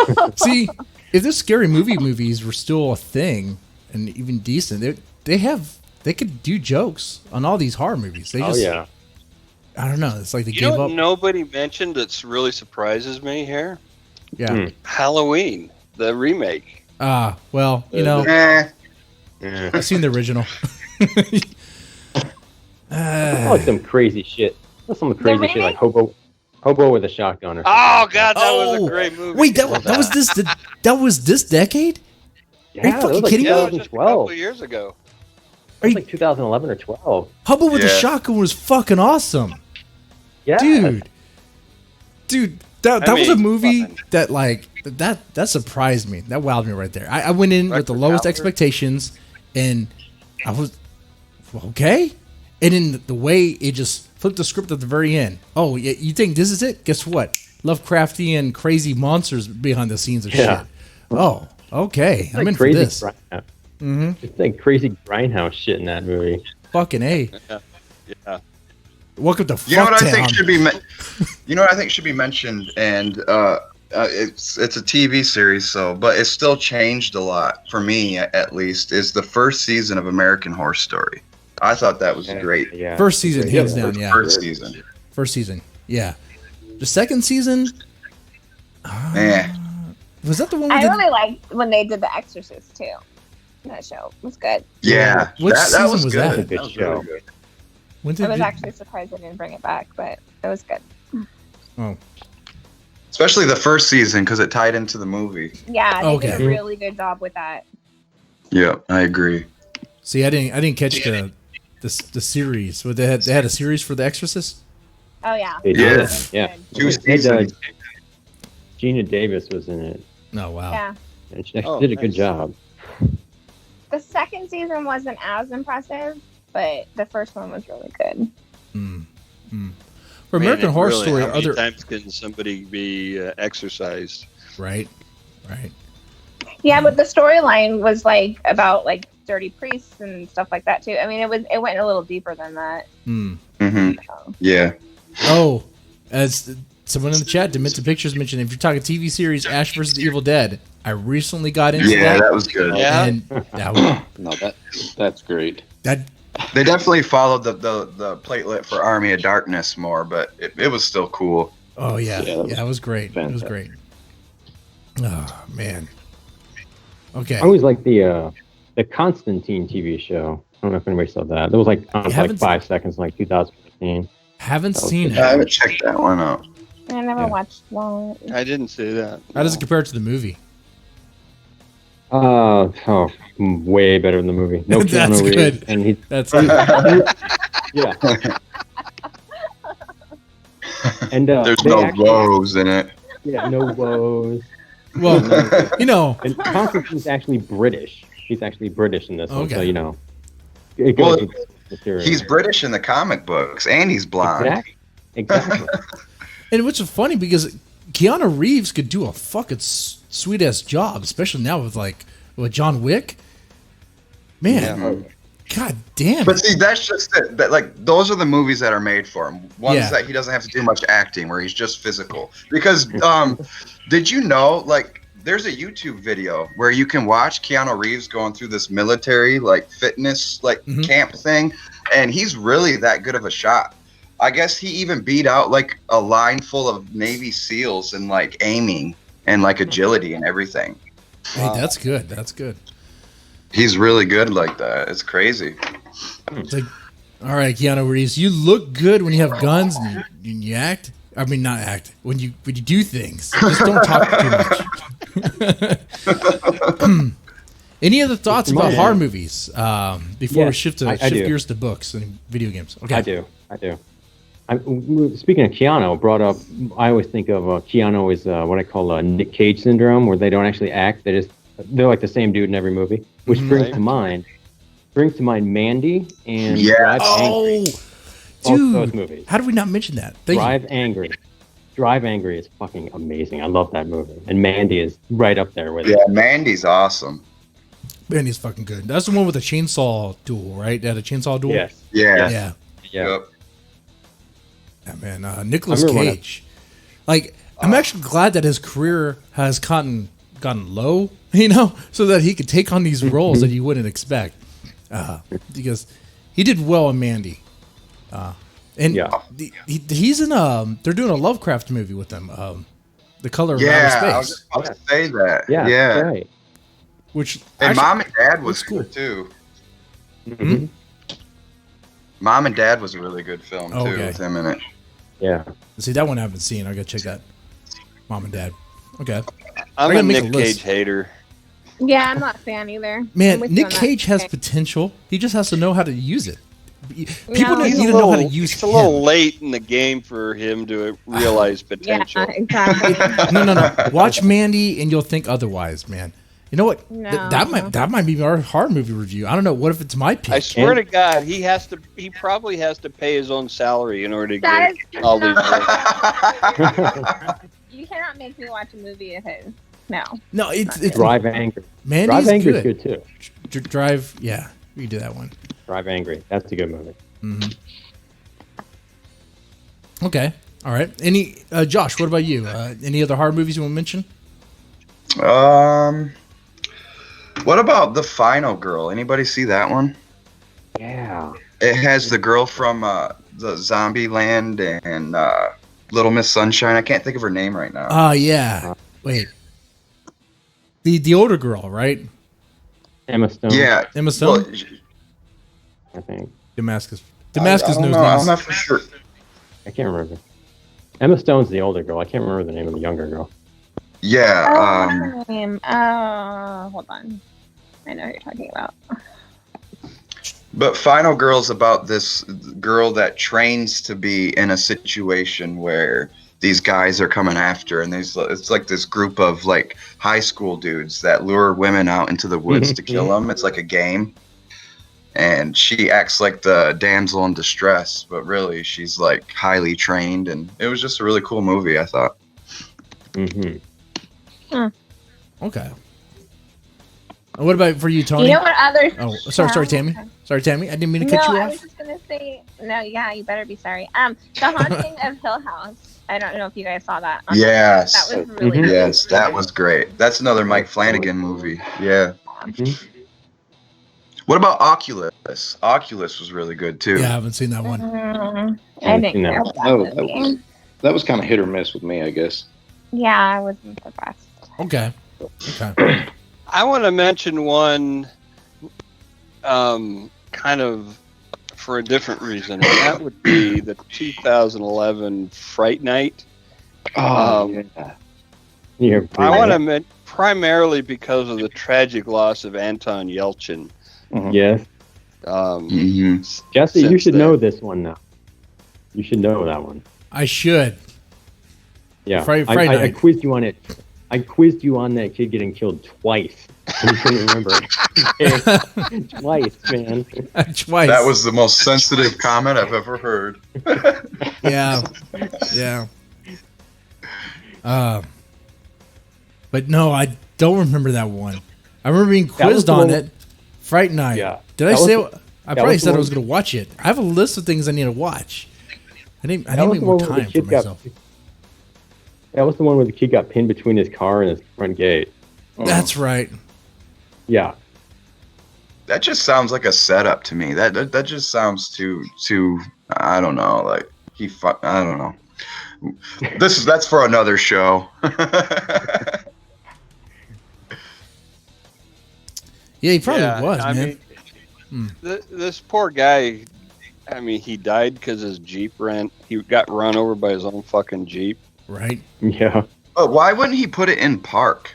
so. See, if the scary movies were still a thing and even decent, they could do jokes on all these horror movies. They Oh just yeah. I don't know. It's like they You gave know what up. nobody mentioned that's really surprises me here? Yeah. Halloween, the remake. Well, you know, Eh, Yeah. I've seen the original. It's like some crazy shit. That's some crazy shit like hobo with a shotgun or something. Oh God, that was Oh, a great movie. Wait, that was this decade? Yeah, Are you that fucking was like kidding me? Yeah, it was just a 2012. couple years ago. Are you, Like 2011 or 12. Hubble with the Yeah. Shotgun was fucking awesome, Yeah, dude. That I was a mean, movie fine. that like that surprised me. That wowed me right there. I went in with the Rutger lowest Hauer. expectations, and I was okay. And then the way it just flipped the script at the very end. Oh, yeah, you think this is it? Guess what? Lovecraftian crazy monsters behind the scenes of Yeah. shit. Oh, okay. It's I'm like in for crazy this. Grindhouse. Mm-hmm. It's like crazy grindhouse shit in that movie. Fucking A. Yeah. Welcome to you know what I Fucktown. think should be you know what I think should be mentioned, and it's a TV series, so but it's still changed a lot for me at least. Is the first season of American Horror Story? I thought that was great. Yeah. First season, Yeah, hands down, yeah. First season. First season, yeah. The second season, Eh. was that the one we I did? really liked when they did The Exorcist too. That show was good. Yeah, Which that season was was good. that? Good That was show. really good. When I did was you- actually surprised they didn't bring it back, but it was good. Oh, Especially the first season because it tied into the movie. Yeah, they Okay. did a really good job with that. Yeah, I agree. see, I didn't catch the series. So they had a series for The Exorcist. Oh yeah. They Yeah. did. Yeah. Two It had, seasons. Gina Davis was in it. Oh wow. Yeah. And she Oh, did a good nice. job. The second season wasn't as impressive, but the first one was really good. Mm. Mm. For American Horror really, Story, how many other times can somebody be exercised? right. Yeah, but the storyline was like about like dirty priests and stuff like that too. I mean, it went a little deeper than that. Mm. Mm-hmm. So. Yeah. Oh, as someone in the chat, Demented Pictures mentioned, if you're talking TV series, Ash vs. the Evil Dead, I recently got into Yeah, that, that was good. Yeah. and that was, No, that's great. that They definitely followed the platelet for Army of Darkness more, but it was still cool. oh yeah, Yeah, that was it was great. It was fantastic. great. Oh man. Okay. I always liked the Constantine TV show. I don't know if anybody saw that. That was like on for haven't like 5 seconds, in like 2015. Haven't that was seen good. it. I haven't checked that one out. I never Yeah. watched one. I didn't say that. How does it compare to the movie? Way better than the movie. No That's Keanu Reeves, good. and he, That's yeah. And There's they no actually- woes in it. Yeah, no woes. well, you know, And Constantine's actually British. He's actually British in this one, so Okay. you know. It goes Well, with the series. He's British in the comic books, and he's blonde. Exactly. and which is funny because Keanu Reeves could do a fucking sweet ass job, especially now with John Wick. Man, god damn But it. see, that's just it. That like those are the movies that are made for him. Ones Yeah. that he doesn't have to do much acting, where he's just physical. Because did you know like there's a YouTube video where you can watch Keanu Reeves going through this military like fitness like Mhm. camp thing, and he's really that good of a shot. I guess he even beat out like a line full of Navy SEALs and like aiming and like agility and everything. Hey, that's good. That's good. He's really good like that. It's crazy. It's like, all right, Keanu Reeves, you look good when you have guns and you act. I mean, not act when you do things. Just don't talk too much. Any other thoughts about Yeah. horror movies before we Yes, shift I do. gears to books and video games? Okay, I do. Speaking of Keanu, brought up, I always think of Keanu as what I call Nick Cage syndrome, where they don't actually act. They're like the same dude in every movie, which Mhm. brings Right. to mind Mandy and Yeah. Drive Angry. Oh, Both dude, those movies. how did we not mention that? Thank you. Drive Angry. Drive Angry is fucking amazing. I love that movie, and Mandy is right up there with Yeah, it. Mandy's awesome. Man, he's fucking good. That's the one with the chainsaw duel, right? They had a chainsaw duel. Yes. Yeah. Yeah. Yeah. Yep. Yeah, man. Nicolas I remember when Cage. Like, I'm actually glad that his career has gotten low, you know, so that he could take on these roles that you wouldn't expect. Because he did well in Mandy. And Yeah. he's in they're doing a Lovecraft movie with him. The Color of Yeah, Outer I was Space, just about to say that. Yeah. Yeah. Right. which And actually- Mom and Dad was that's cool. good too. Mhm. Mom and Dad was a really good film too, Okay. with him in it. Yeah. See, that one I haven't seen. I gotta check that. Mom and Dad. Okay, I'm gotta a make a Nick list. Cage hater. Yeah, I'm not a fan either. man, I'm with you Nick on that. Cage has Okay. potential. He just has to know how to use it. People No, need he's to a know how to use It's a little him. late in the game for him to realize Yeah, potential. exactly. No. Watch Mandy, and you'll think otherwise, man. You know what? No. That might be our horror movie review. I don't know. What if it's my pick? I swear to God, he probably has to pay his own salary in order to That get is all these. not- You cannot make me watch a movie of his. No. No, it's Drive Angry. Mandy's Drive Angry good. is good too. Drive, yeah, we can do that one. Drive Angry. That's a good movie. Okay, all right. Any Josh? What about you? Any other horror movies you want to mention? What about The Final Girl? Anybody see that one? Yeah. It has the girl from the Zombie Land and Little Miss Sunshine. I can't think of her name right now. Oh yeah. Wait. The older girl, right? Emma Stone. yeah, Emma Stone. well, I think. Damascus. I Damascus don't knows know. I'm names. not for sure. I can't remember. Emma Stone's the older girl. I can't remember the name of the younger girl. Yeah. Hold on. I know what you're talking about. But Final Girl's about this girl that trains to be in a situation where these guys are coming after, and it's like this group of like high school dudes that lure women out into the woods to kill them. It's like a game, and she acts like the damsel in distress, but really she's like highly trained, and it was just a really cool movie, I thought. Mm-hmm. Okay. And what about for you, Tony? You know what other? Oh, sorry, Tammy. Sorry, Tammy. I didn't mean to cut No, you I off. was just gonna say. No, yeah, you better be sorry. The Haunting of Hill House. I don't know if you guys saw that. on Yes. Netflix. That was really Mhm. good. Yes, that was great. That's another Mike Flanagan movie. Yeah. What about Oculus? Oculus was really good too. Yeah, I haven't seen that one. I didn't No. care about that Oh, that movie. That was kind of hit or miss with me, I guess. Yeah, I wasn't the best. Okay. Okay. I want to mention one, kind of for a different reason, and that would be the 2011 Fright Night. Oh, Um, Yeah. I want to mention primarily because of the tragic loss of Anton Yelchin. Yes. hmm Jesse, you Since should then. know this one now. You should know that one. I should. Yeah. Friday I night. quizzed you on it. I quizzed you on that kid getting killed twice. And you couldn't remember it. Twice, man. Twice. That was the most sensitive comment I've ever heard. Yeah. Yeah. But no, I don't remember that one. I remember being That was quizzed the on one- it. Fright Night. Yeah. Did I That was say? the- I that probably was the said I one- was going to watch it. I have a list of things I need to watch. I need That to was make the more one where the time for kid got- myself. That was the one where the kid got pinned between his car and his front gate. That's right. Yeah. That just sounds like a setup to me. That just sounds too I don't know, like I don't know. That's for another show. Yeah, he probably was, I man. mean, this poor guy. I mean, he died because his Jeep he got run over by his own fucking Jeep. Right? Yeah. But why wouldn't he put it in park?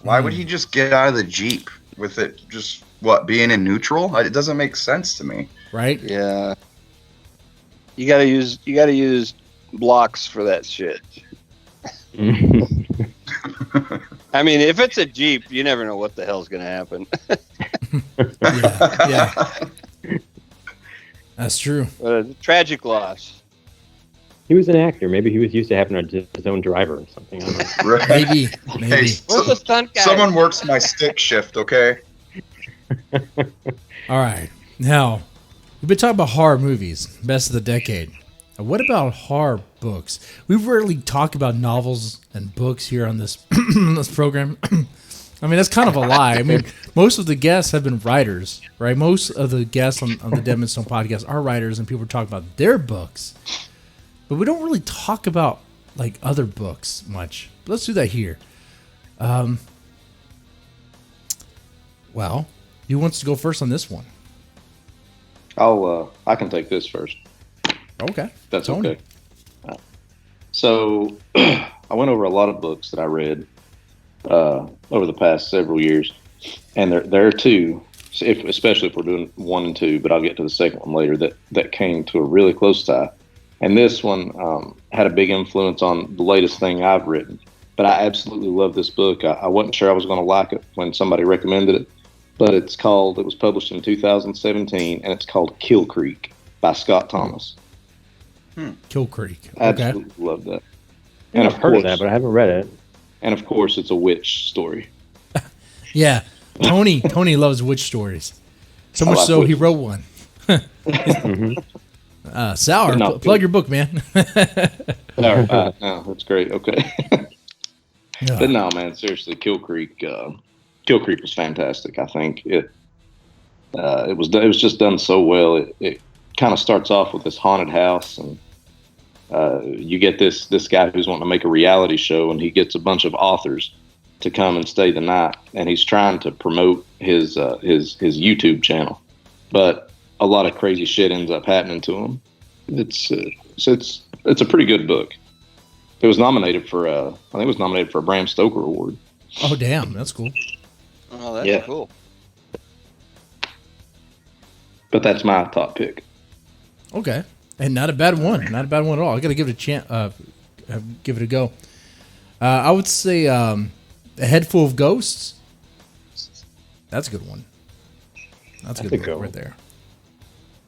Why would he just get out of the Jeep with it just being in neutral? It doesn't make sense to me. Right? Yeah. You gotta use blocks for that shit. I mean, if it's a Jeep, you never know what the hell's gonna happen. Yeah. That's true. But a tragic loss. He was an actor. Maybe he was used to having his own driver or something. I don't know. Right? Maybe. Hey, Maybe. Where's the stunt guy? someone works my stick shift, okay? All right. Now, we've been talking about horror movies, best of the decade. Now, what about horror books? We rarely talk about novels and books here on this this program. I mean, that's kind of a lie. I mean, most of the guests have been writers, right? Most of the guests on the Dead Man Stone podcast are writers, and people talk about their books. But we don't really talk about, like, other books much. But let's do that here. Well, who wants to go first on this one? I can take this first. Okay. That's Tony. okay. So I went over a lot of books that I read over the past several years, and there are two, especially if we're doing 1 and 2, but I'll get to the second one later, that came to a really close tie. And this one had a big influence on the latest thing I've written. But I absolutely love this book. I wasn't sure I was going to like it when somebody recommended it, but it was published in 2017, and it's called Kill Creek by Scott Thomas. Kill Creek. I Okay. absolutely love that. And I've heard of that, but I haven't read it. And of course, it's a witch story. Yeah. Tony loves witch stories. So I much like so he witches. wrote one. Sour, No, plug your book, man. No, that's great. Okay. Yeah. But no, man, seriously, Kill Creek was fantastic. I think it was just done so well. It kind of starts off with this haunted house, and you get this guy who's wanting to make a reality show, and he gets a bunch of authors to come and stay the night, and he's trying to promote his YouTube channel, but a lot of crazy shit ends up happening to him. It's a pretty good book. It was nominated for I think it was nominated for a Bram Stoker Award. Oh, damn. That's cool. Oh, that's Yeah. cool. But that's my top pick. Okay. And not a bad one. Not a bad one at all. I got to give it a chance. Give it a go. I would say A Head Full of Ghosts. That's a good one. That's a good good one right one. there.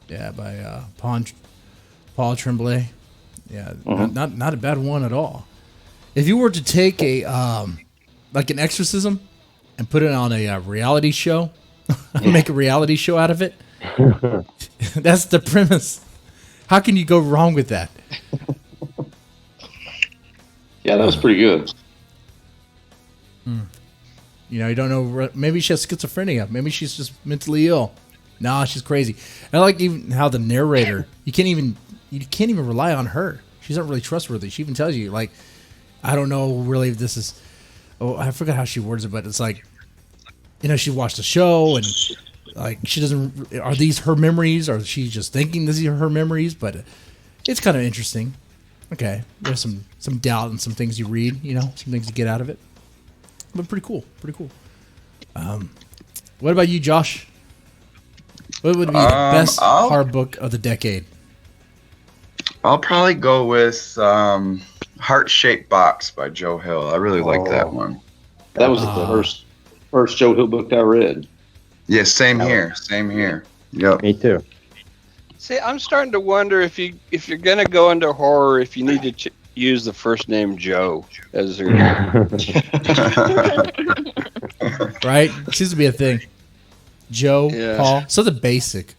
Yeah, by Paul Tremblay. Yeah, not a bad one at all. If you were to take a like an exorcism and put it on a reality show, make a reality show out of it, that's the premise. How can you go wrong with that? Yeah, that was pretty good. You know, you don't know. Maybe she has schizophrenia. Maybe she's just mentally ill. Nah, she's crazy. And I like even how the narrator. You can't even rely on her. She's not really trustworthy. She even tells you, like, I don't know really if this is. Oh, I forgot how she words it, but it's like, you know, she watched the show and like she doesn't. Are these her memories? Or is she just thinking these are her memories? But it's kind of interesting. Okay, there's some doubt and some things you read. You know, some things you get out of it. But pretty cool. Pretty cool. What about you, Josh? What would be the best horror book of the decade? I'll probably go with Heart Shaped Box by Joe Hill. I really like that one. That was the first Joe Hill book I read. Yeah, same here. Same here. Yep. Me too. See, I'm starting to wonder if you're gonna go into horror, if you need to use the first name Joe as your Right? Seems to be a thing. Joe, Yeah. Paul, something basic.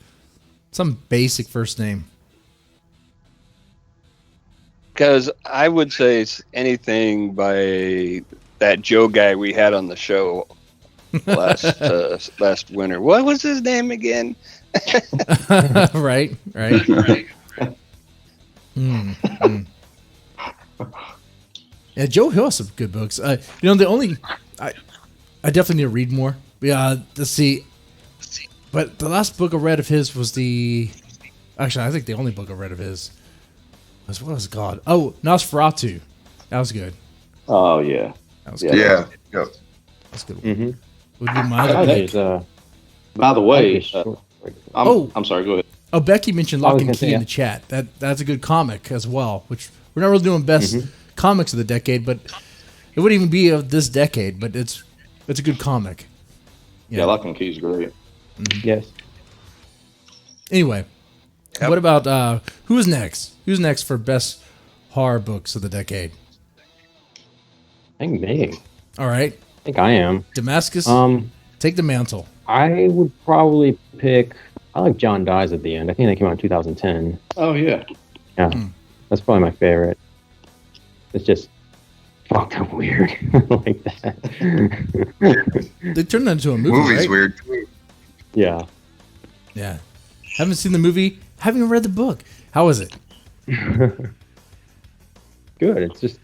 Some basic first name. Because I would say it's anything by that Joe guy we had on the show last winter. What was his name again? Right. Yeah, Joe Hill has some good books. You know, I definitely need to read more. Yeah, let's see. But the last book I read of his was actually, I think the only book I read of his was, what was it called? Oh, Nosferatu. That was good. Oh yeah. That was Yeah. good. Yeah. Yep. That's good. Mm-hmm. Would be my other pick. By the way, I'm sorry. Go ahead. Oh, Becky mentioned I was Lock and gonna Key say, in the chat. That's a good comic as well, which we're not really doing best comics of the decade, but it wouldn't even be of this decade, but it's a good comic. Yeah, Lock and Key's great. Yes. Anyway, what about who's next? Who's next for best horror books of the decade? I think me. All right, I think I am. Damascus, take the mantle. I would probably pick. I like John Dies at the End. I think that came out in 2010. Oh yeah. Yeah, that's probably my favorite. It's just fucked up weird like that. They turned that into a movie, Movie's right? weird. Yeah. Yeah. Haven't seen the movie. Haven't even read the book. How is it? Good. It's just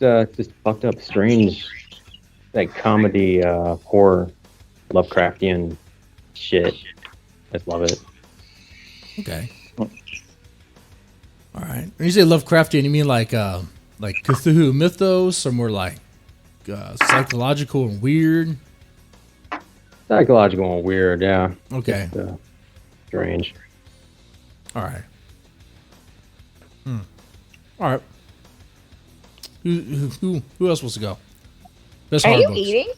fucked up, strange, like comedy, horror, Lovecraftian shit. I just love it. Okay. All right. When you say Lovecraftian, you mean like Cthulhu mythos, or more like psychological and weird? Psychological and weird, yeah. Okay. Just, strange. All right. All right. Who else wants to go? Best Are horror you books. eating?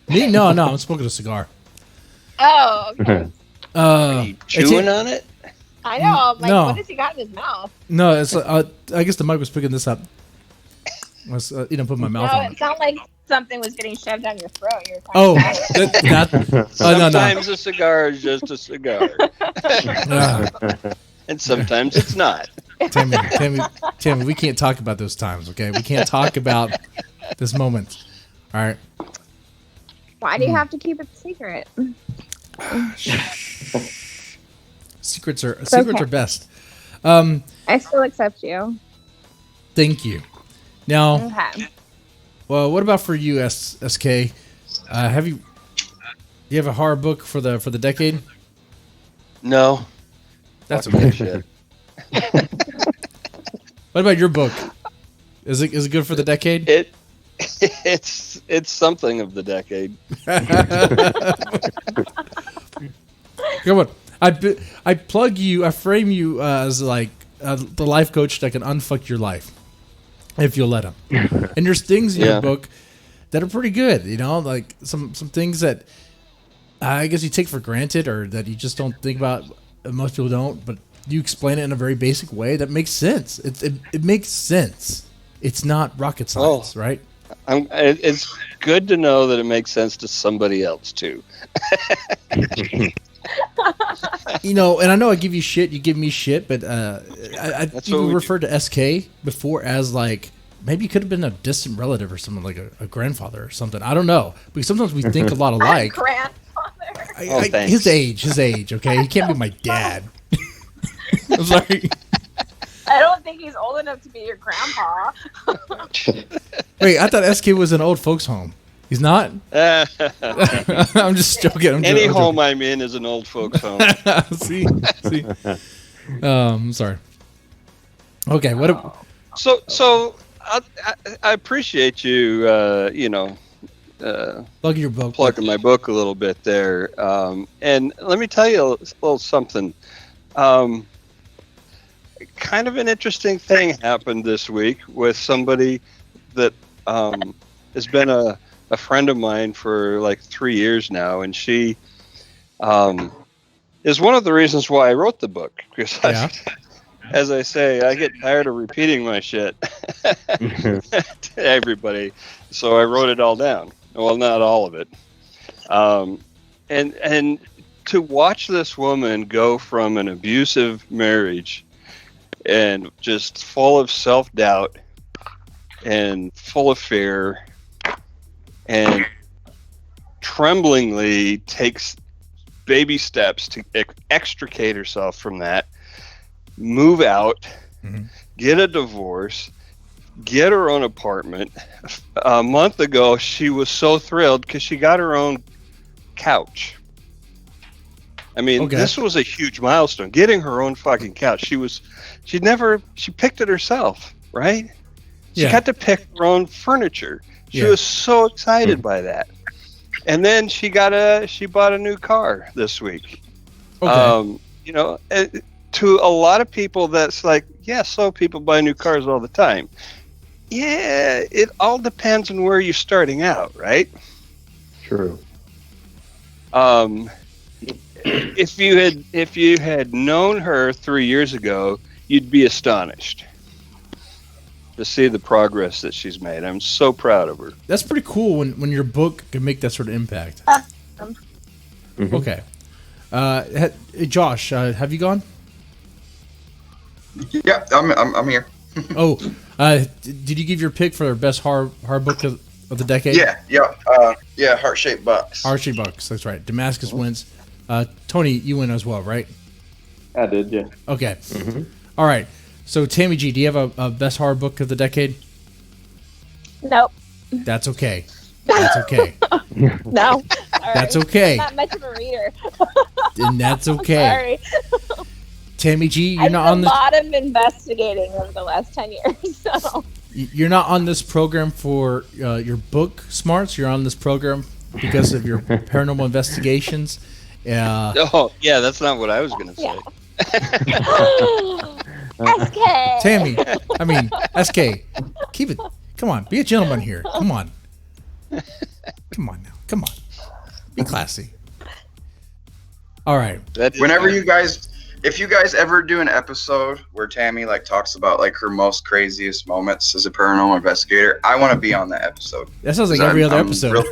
Me? No, I'm smoking a cigar. Oh, okay. Are you It's chewing on it? I know. I'm like, No. what has he got in his mouth? No, it's I guess the mic was picking this up. I was put my mouth No, on it it. sounded like something was getting shoved down your throat. You were Oh, talking about it. no. Sometimes a cigar is just a cigar, and sometimes it's not. Tammy, we can't talk about those times, okay? We can't talk about this moment. All right. Why do you have to keep it secret? Secrets are okay. best. I still accept you. Thank you. Now, Okay. well, what about for you, SK? Do you have a horror book for the decade? No, That's fuck okay. that shit. What about your book? Is it good for the decade? It's something of the decade. Come on. I plug you. I frame you as like the life coach that can unfuck your life if you'll let him. And there's things in your Yeah. book that are pretty good. You know, like some things that I guess you take for granted or that you just don't think about. Most people don't, but you explain it in a very basic way that makes sense. It makes sense. It's not rocket science, right? It's good to know that it makes sense to somebody else too. You know, and I know I give you shit, you give me shit, but I That's even what we referred to SK before as like maybe it could have been a distant relative or something, like a grandfather or something. I don't know, because sometimes we think a lot alike. Grandfather. Thanks. His age. Okay, he can't be my dad. I'm sorry. I don't think he's old enough to be your grandpa. Wait, I thought SK was an old folks' home. He's not. I'm just joking. Any home I'm in is an old folks' home. see. I'm sorry. Okay, what? So I appreciate you. Plug your book. Plugging my book a little bit there. And let me tell you a little something. Kind of an interesting thing happened this week with somebody that has been a friend of mine for like 3 years now, and she is one of the reasons why I wrote the book. Because as I say, I get tired of repeating my shit to everybody, so I wrote it all down. Well, not all of it. And to watch this woman go from an abusive marriage and just full of self-doubt and full of fear and tremblingly takes baby steps to extricate herself from that, move out, get a divorce, get her own apartment. A month ago, she was so thrilled because she got her own couch. I mean, This was a huge milestone, getting her own fucking couch. She picked it herself, right? She got to pick her own furniture. She was so excited by that. And then she bought a new car this week. Okay. To a lot of people, that's like, so people buy new cars all the time. Yeah, it all depends on where you're starting out, right? True. If you had known her 3 years ago, you'd be astonished to see the progress that she's made. I'm so proud of her. That's pretty cool when your book can make that sort of impact. Okay. Hey, Josh, have you gone? Yeah, I'm here. Did you give your pick for best horror book of of the decade? Yeah, heart-shaped bucks. Heart-shaped bucks. That's right. Damascus wins. Tony, you win as well, right? I did, yeah. Okay. All right. So Tammy G, do you have a best horror book of the decade? Nope. That's okay. That's okay. No. That's okay. I'm not much of a reader. And that's okay. Sorry. Tammy G, I you're did not on a this. lot of investigating over the last 10 years. So You're not on this program for your book smarts. You're on this program because of your paranormal investigations. Oh, yeah, that's not what I was going to say. SK. Tammy, I mean, SK, keep it. Come on, be a gentleman here. Come on. Come on now. Come on. Be classy. All right. Whenever if you guys ever do an episode where Tammy like talks about like her most craziest moments as a paranormal investigator, I want to be on that episode. That sounds like every other episode.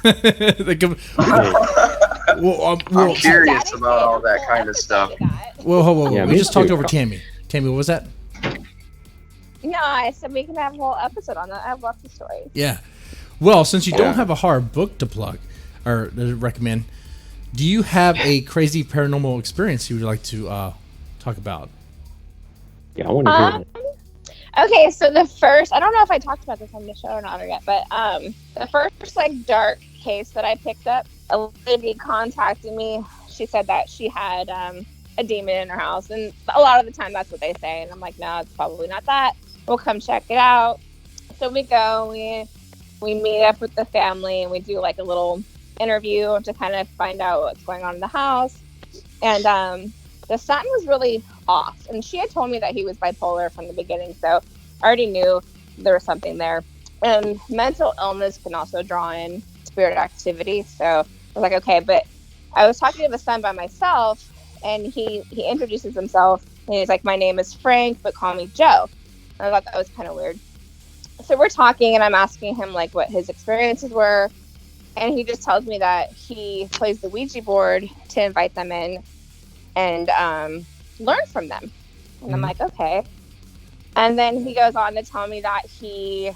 I'm curious about all that kind of stuff. Whoa. Yeah, We me just talked too. over Tammy. Tammy, what was that? No, I said we can have a whole episode on that. I have lots of stories. Yeah. Well, since you Yeah. don't have a horror book to plug or to recommend, do you have a crazy paranormal experience you would like to talk about? Yeah, I want to hear it. Okay, so the first, I don't know if I talked about this on the show or not or yet, but the first like dark case that I picked up, a lady contacted me. She said that she had a demon in her house, and a lot of the time that's what they say, and I'm like, no, it's probably not that. We'll come check it out. So we go, we meet up with the family, and we do like a little interview to kind of find out what's going on in the house. And the son was really off, and she had told me that he was bipolar from the beginning, so I already knew there was something there. And mental illness can also draw in spirit activity, so I was like, okay. But I was talking to the son by myself, and he introduces himself, and he's like, my name is Frank, but call me Joe. And I thought that was kind of weird. So we're talking, and I'm asking him like what his experiences were, and he just tells me that he plays the Ouija board to invite them in and learn from them. And I'm like, okay. And then he goes on to tell me that he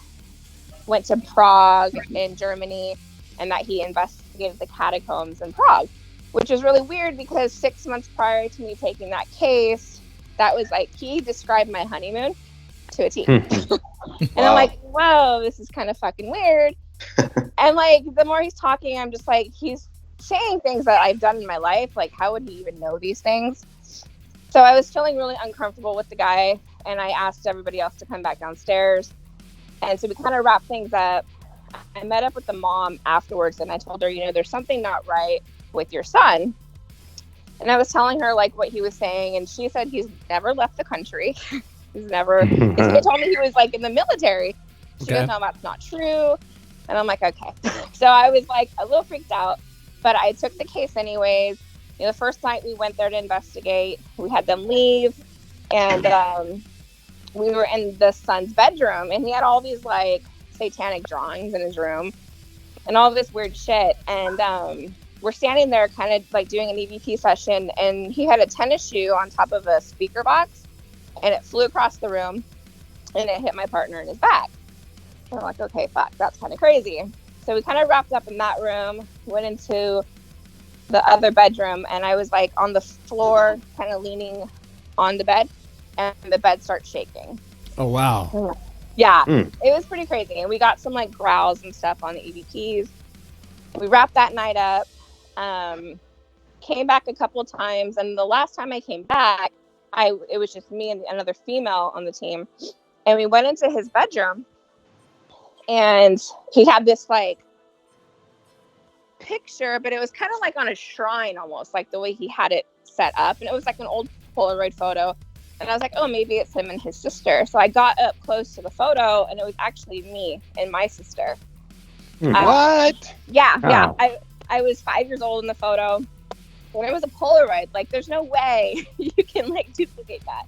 went to Prague in Germany and that he investigated the catacombs in Prague, which is really weird because 6 months prior to me taking that case, that was like, he described my honeymoon to a T. And I'm like, whoa, this is kind of fucking weird. And like, the more he's talking, I'm just like, he's saying things that I've done in my life. Like, how would he even know these things? So I was feeling really uncomfortable with the guy, and I asked everybody else to come back downstairs. And so we kind of wrapped things up. I met up with the mom afterwards, and I told her, there's something not right with your son. And I was telling her like what he was saying, and she said he's never left the country. He told me he was like in the military. She goes, no, that's not true. And I'm like, okay. So I was like a little freaked out, but I took the case anyways. The first night we went there to investigate, we had them leave, and we were in the son's bedroom, and he had all these like satanic drawings in his room and all this weird shit. And we're standing there kind of like doing an EVP session, and he had a tennis shoe on top of a speaker box, and it flew across the room and it hit my partner in his back. And I'm like, okay, fuck, that's kind of crazy. So we kind of wrapped up in that room, went into the other bedroom, and I was like on the floor, kind of leaning on the bed, and the bed starts shaking. Oh, wow. Yeah, It was pretty crazy. And we got some like growls and stuff on the EVPs. We wrapped that night up, came back a couple of times, and the last time I came back, it was just me and another female on the team, and we went into his bedroom, and he had this like picture, but it was kind of like on a shrine almost, like the way he had it set up, and it was like an old Polaroid photo. And I was like, oh, maybe it's him and his sister. So I got up close to the photo, and it was actually me and my sister. What? Yeah. Wow. I was 5 years old in the photo, and it was a Polaroid. Like, there's no way you can like duplicate that.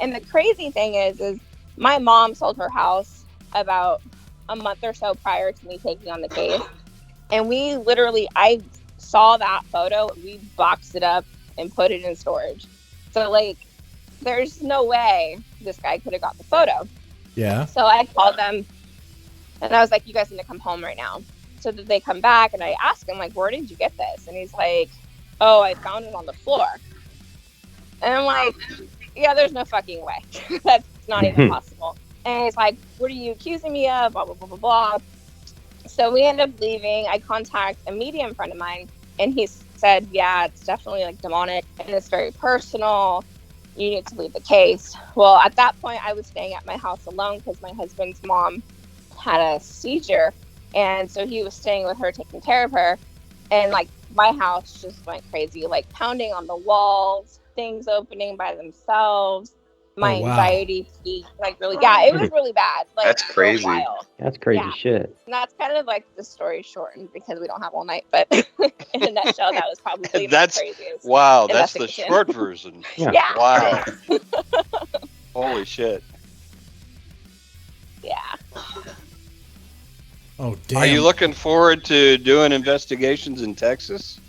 And the crazy thing is my mom sold her house about a month or so prior to me taking on the case. And I saw that photo, we boxed it up and put it in storage. So like, there's no way this guy could have got the photo. Yeah. So I called them And I was like, you guys need to come home right now. So did they come back? And I asked him, like, where did you get this? And he's like, oh, I found it on the floor. And I'm like, yeah, there's no fucking way. That's not even possible. And he's like, what are you accusing me of? Blah, blah, blah, blah, blah. So we end up leaving. I contact a medium friend of mine, and he said, yeah, it's definitely like demonic, and it's very personal. You need to leave the case. Well, at that point, I was staying at my house alone because my husband's mom had a seizure. And so he was staying with her, taking care of her. And like my house just went crazy, like pounding on the walls, things opening by themselves. My anxiety peaked, like really, yeah, it was really bad. Like, That's crazy. For a while. That's crazy shit. And that's kind of like the story shortened because we don't have all night. But in a nutshell, that was probably That's the craziest. wow. That's the investigation. short version. Yeah. Wow. Holy shit. Yeah. Oh, damn. Are you looking forward to doing investigations in Texas?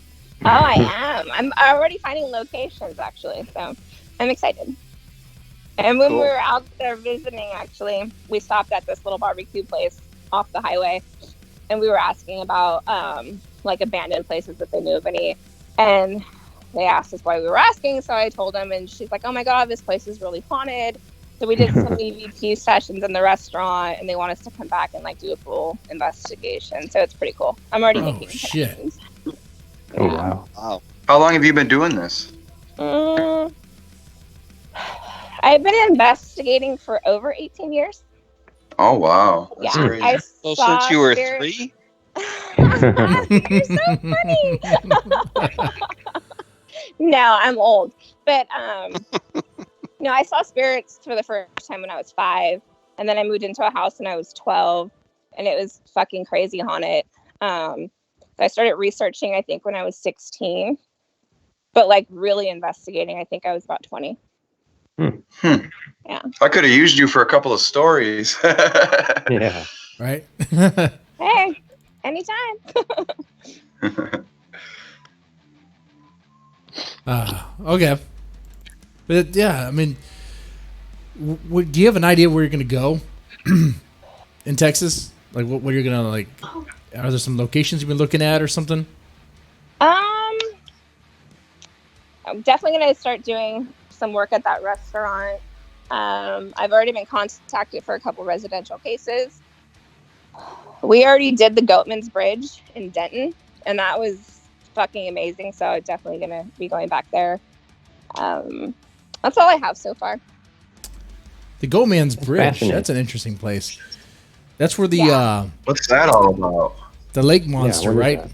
Oh, I am. I'm already finding locations, actually. So I'm excited. And when Cool. we were out there visiting, actually, we stopped at this little barbecue place off the highway. And we were asking about, like, abandoned places if they knew of any. And they asked us why we were asking. So I told them, and she's like, oh, my God, this place is really haunted. So we did some EVP sessions in the restaurant, and they want us to come back and, like, do a full investigation. So it's pretty cool. I'm already making shit. connections. Oh, wow. Wow. How long have you been doing this? I've been investigating for over 18 years. Oh, wow. That's Yeah, crazy. I So saw since you were spirits- 3? You're so funny. No, I'm old. But no, I saw spirits for the first time when I was 5. And then I moved into a house when I was 12. And it was fucking crazy haunted. So I started researching, I think, when I was 16. But like really investigating, I think I was about 20. Yeah. I could have used you for a couple of stories. Yeah. Right? Hey, anytime. Okay. But yeah, I mean, do you have an idea where you're going to go in Texas? Like, what you're going to, like, are there some locations you've been looking at or something? I'm definitely going to start doing some work at that restaurant. I've already been contacted for a couple residential cases. We already did the Goatman's Bridge in Denton, and that was fucking amazing. So I'm definitely going to be going back there. That's all I have so far. The Goatman's Bridge. fascinating. That's an interesting place. That's where the Yeah. What's that all about? the lake monster, what is right? that?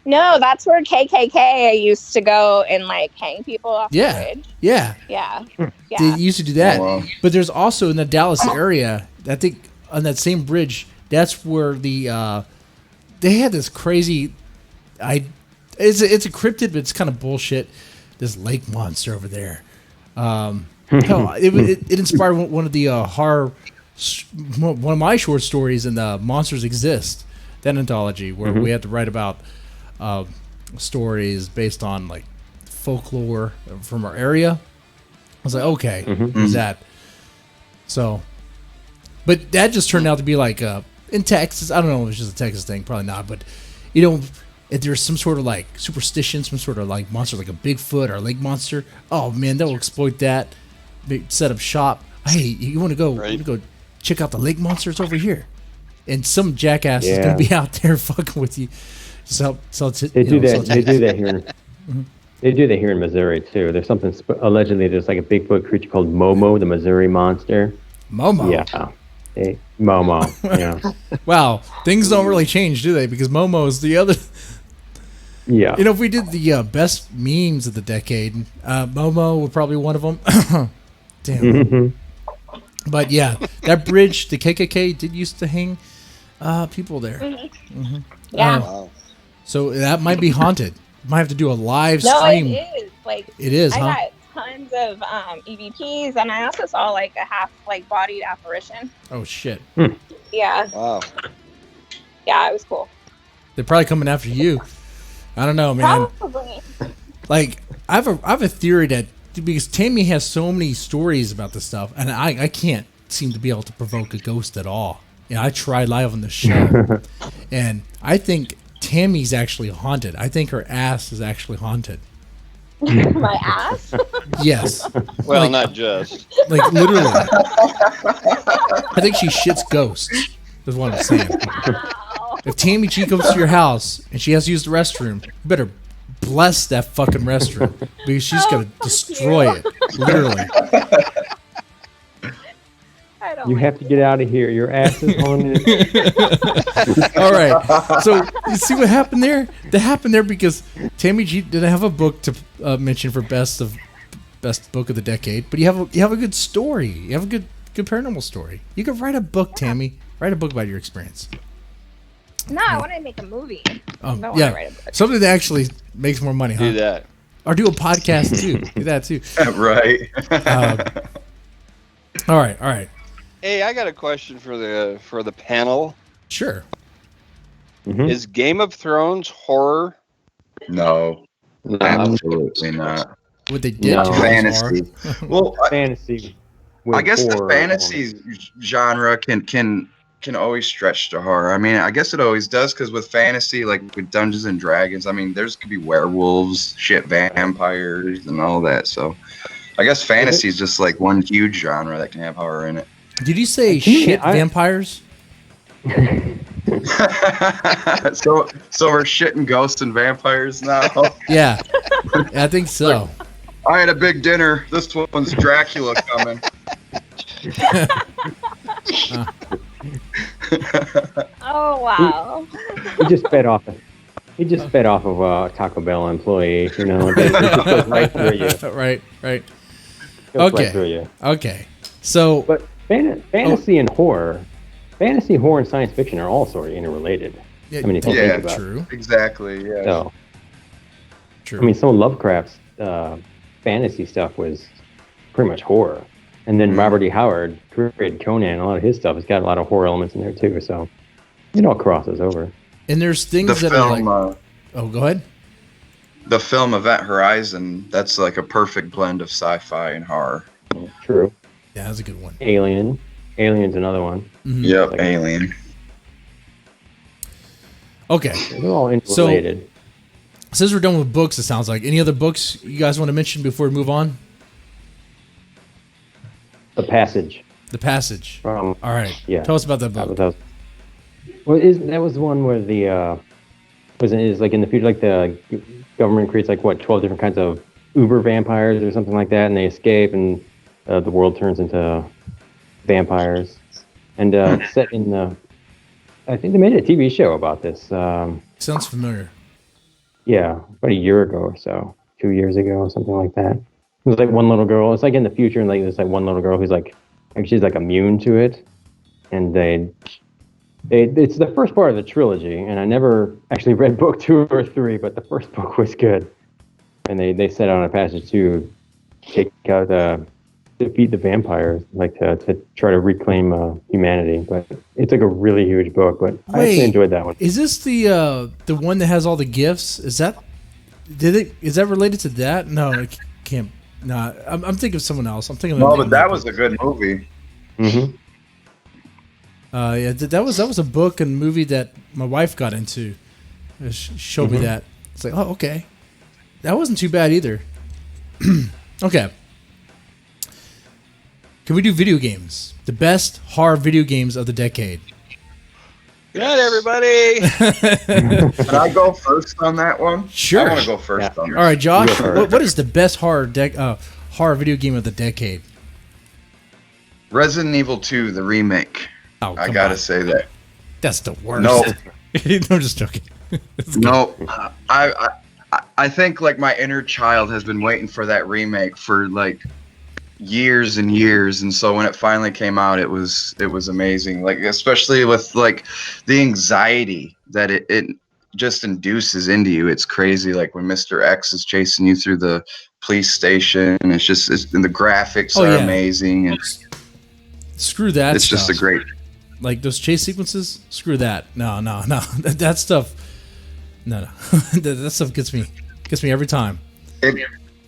No, that's where KKK used to go and like hang people off Yeah. the bridge. Yeah. Yeah. They Yeah. used to do that. Oh, wow. But there's also in the Dallas area, I think on that same bridge, that's where the they had this crazy it's a cryptid, but it's kind of bullshit. This lake monster over there. Hell, it inspired one of the horror, one of my short stories in the Monsters Exist, that anthology, where we had to write about stories based on like folklore from our area. I was like, okay, there's that. So, but that just turned out to be like in Texas. I don't know if it's just a Texas thing, probably not. But you know, if there's some sort of like superstition, some sort of like monster, like a Bigfoot or a lake monster, oh man, they'll exploit that. Set up shop. Hey, you want to go? Right. You want to go check out the lake monsters over here? And some jackass is Yeah. gonna be out there fucking with you. So They do that. They do that here. They do that here in Missouri too. There's something allegedly there's like a Bigfoot creature called Momo, the Missouri monster. Momo. Yeah. Momo. Yeah. Wow, things don't really change, do they? Because Momo is the other. Yeah. You know, if we did the best memes of the decade, Momo would probably one of them. Damn. Mhm. But yeah, that bridge, the KKK did used to hang people there. Yeah. Wow. So that might be haunted. Might have to do a live No, stream. it is. Like, It is, I huh? got tons of EVPs, and I also saw like a half like bodied apparition. Oh shit! Yeah, Wow. yeah, it was cool. They're probably coming after you. I don't know, man. Probably. Like I have a theory that because Tammy has so many stories about this stuff, and I can't seem to be able to provoke a ghost at all. I tried live on the show, and I think Tammy's actually haunted. I think her ass is actually haunted. My ass? Yes, Well, Like- not just. like literally. I think she shits ghosts. Is what I'm saying. Wow. If Tammy G comes to your house and she has to use the restroom, you better bless that fucking restroom because she's gonna destroy it. Literally. I don't You like have to get out of here. Your ass is haunted. All right. So you see what happened there? That happened there because Tammy G didn't have a book to mention for best book of the decade, but you have a good story. You have a good paranormal story. You could write a book, Tammy. Write a book about your experience. No, I want to make a movie. I don't want to Yeah, write a book. something that actually makes more money, huh? Do that. Or do a podcast too. Do that too. Right. All right. Hey, I got a question for the panel. Sure. Mhm. Is Game of Thrones horror? No, No, absolutely not. What they did No. to us Fantasy. are- Well, Fantasy. I with guess the horror fantasy genre can always stretch to horror. I mean, I guess it always does because with fantasy, like with Dungeons and Dragons, I mean, there's could be werewolves, shit, vampires, and all that. So, I guess fantasy is just like one huge genre that can have horror in it. Did you say To me, shit I- vampires? so we're shitting ghosts and vampires now. Yeah, I think so. I had a big dinner. This one's Dracula coming. Oh, wow. He just fed off. He just fed off of a Taco Bell employee. You know, it just goes right through you. Right. Goes Okay. right through you. Okay. So But fantasy and horror, fantasy, horror, and science fiction are all sort of interrelated. yeah, I mean, if you Yeah, think about it. true. Exactly. Yeah. So, True. I mean, some of Lovecraft's fantasy stuff was pretty much horror. And then Robert E. Howard created Conan. A lot of his stuff has got a lot of horror elements in there too. So it all crosses over. and there's things The that are film, like. Oh, go ahead. the film Event Horizon. That's like a perfect blend of sci-fi and horror. True. Yeah, that's a good one. Alien. Alien's another one. Mhm. Yep. Like- Alien. Okay. They're all interrelated. Since we're done with books, it sounds like. Any other books you guys want to mention before we move on? The Passage The Passage. from All right. Yeah. Tell us about that that book. was well, that was the one where the is like in the future, like the government creates like what 12 different kinds of uber vampires or something like that, and they escape, and the world turns into vampires. And set in the, I think they made a TV show about this. Sounds familiar. Yeah, about a year ago or so, 2 years ago, something like that. It was like one little girl. It's like in the future, and like there's like one little girl who's like she's like immune to it, and it's the first part of the trilogy. And I never actually read book 2 or 3, but the first book was good. And they set out on a passage to take out defeat the vampires, like to try to reclaim humanity. But it's like a really huge book. But I Wait. actually enjoyed that one. Is this the one that has all the gifts? Is that related to that? No, it can't. No, I'm thinking of someone else. I'm thinking of No, but that was a good movie. Mm-hmm. Yeah, that was a book and movie that my wife got into. She showed me that. It's like, oh, okay, that wasn't too bad either. Okay, can we do video games? The best horror video games of the decade. Good night, everybody. Can I go first on that one? Sure. I want to go first Yeah. on that. All right, Josh. Go for it. What is the best horror video game of the decade? Resident Evil 2, the remake. Oh, I come gotta on. say that. That's the worst. No. I'm just joking. It's good. No, I think like my inner child has been waiting for that remake for like years and years, and so when it finally came out, it was amazing. Like especially with like the anxiety that it just induces into you. It's crazy. Like when Mr. X is chasing you through the police station, and and the graphics Oh, are yeah. amazing, and Screw that. it's just a stuff. great. Like those chase sequences. Screw that. No. That stuff. No. That stuff gets me every time.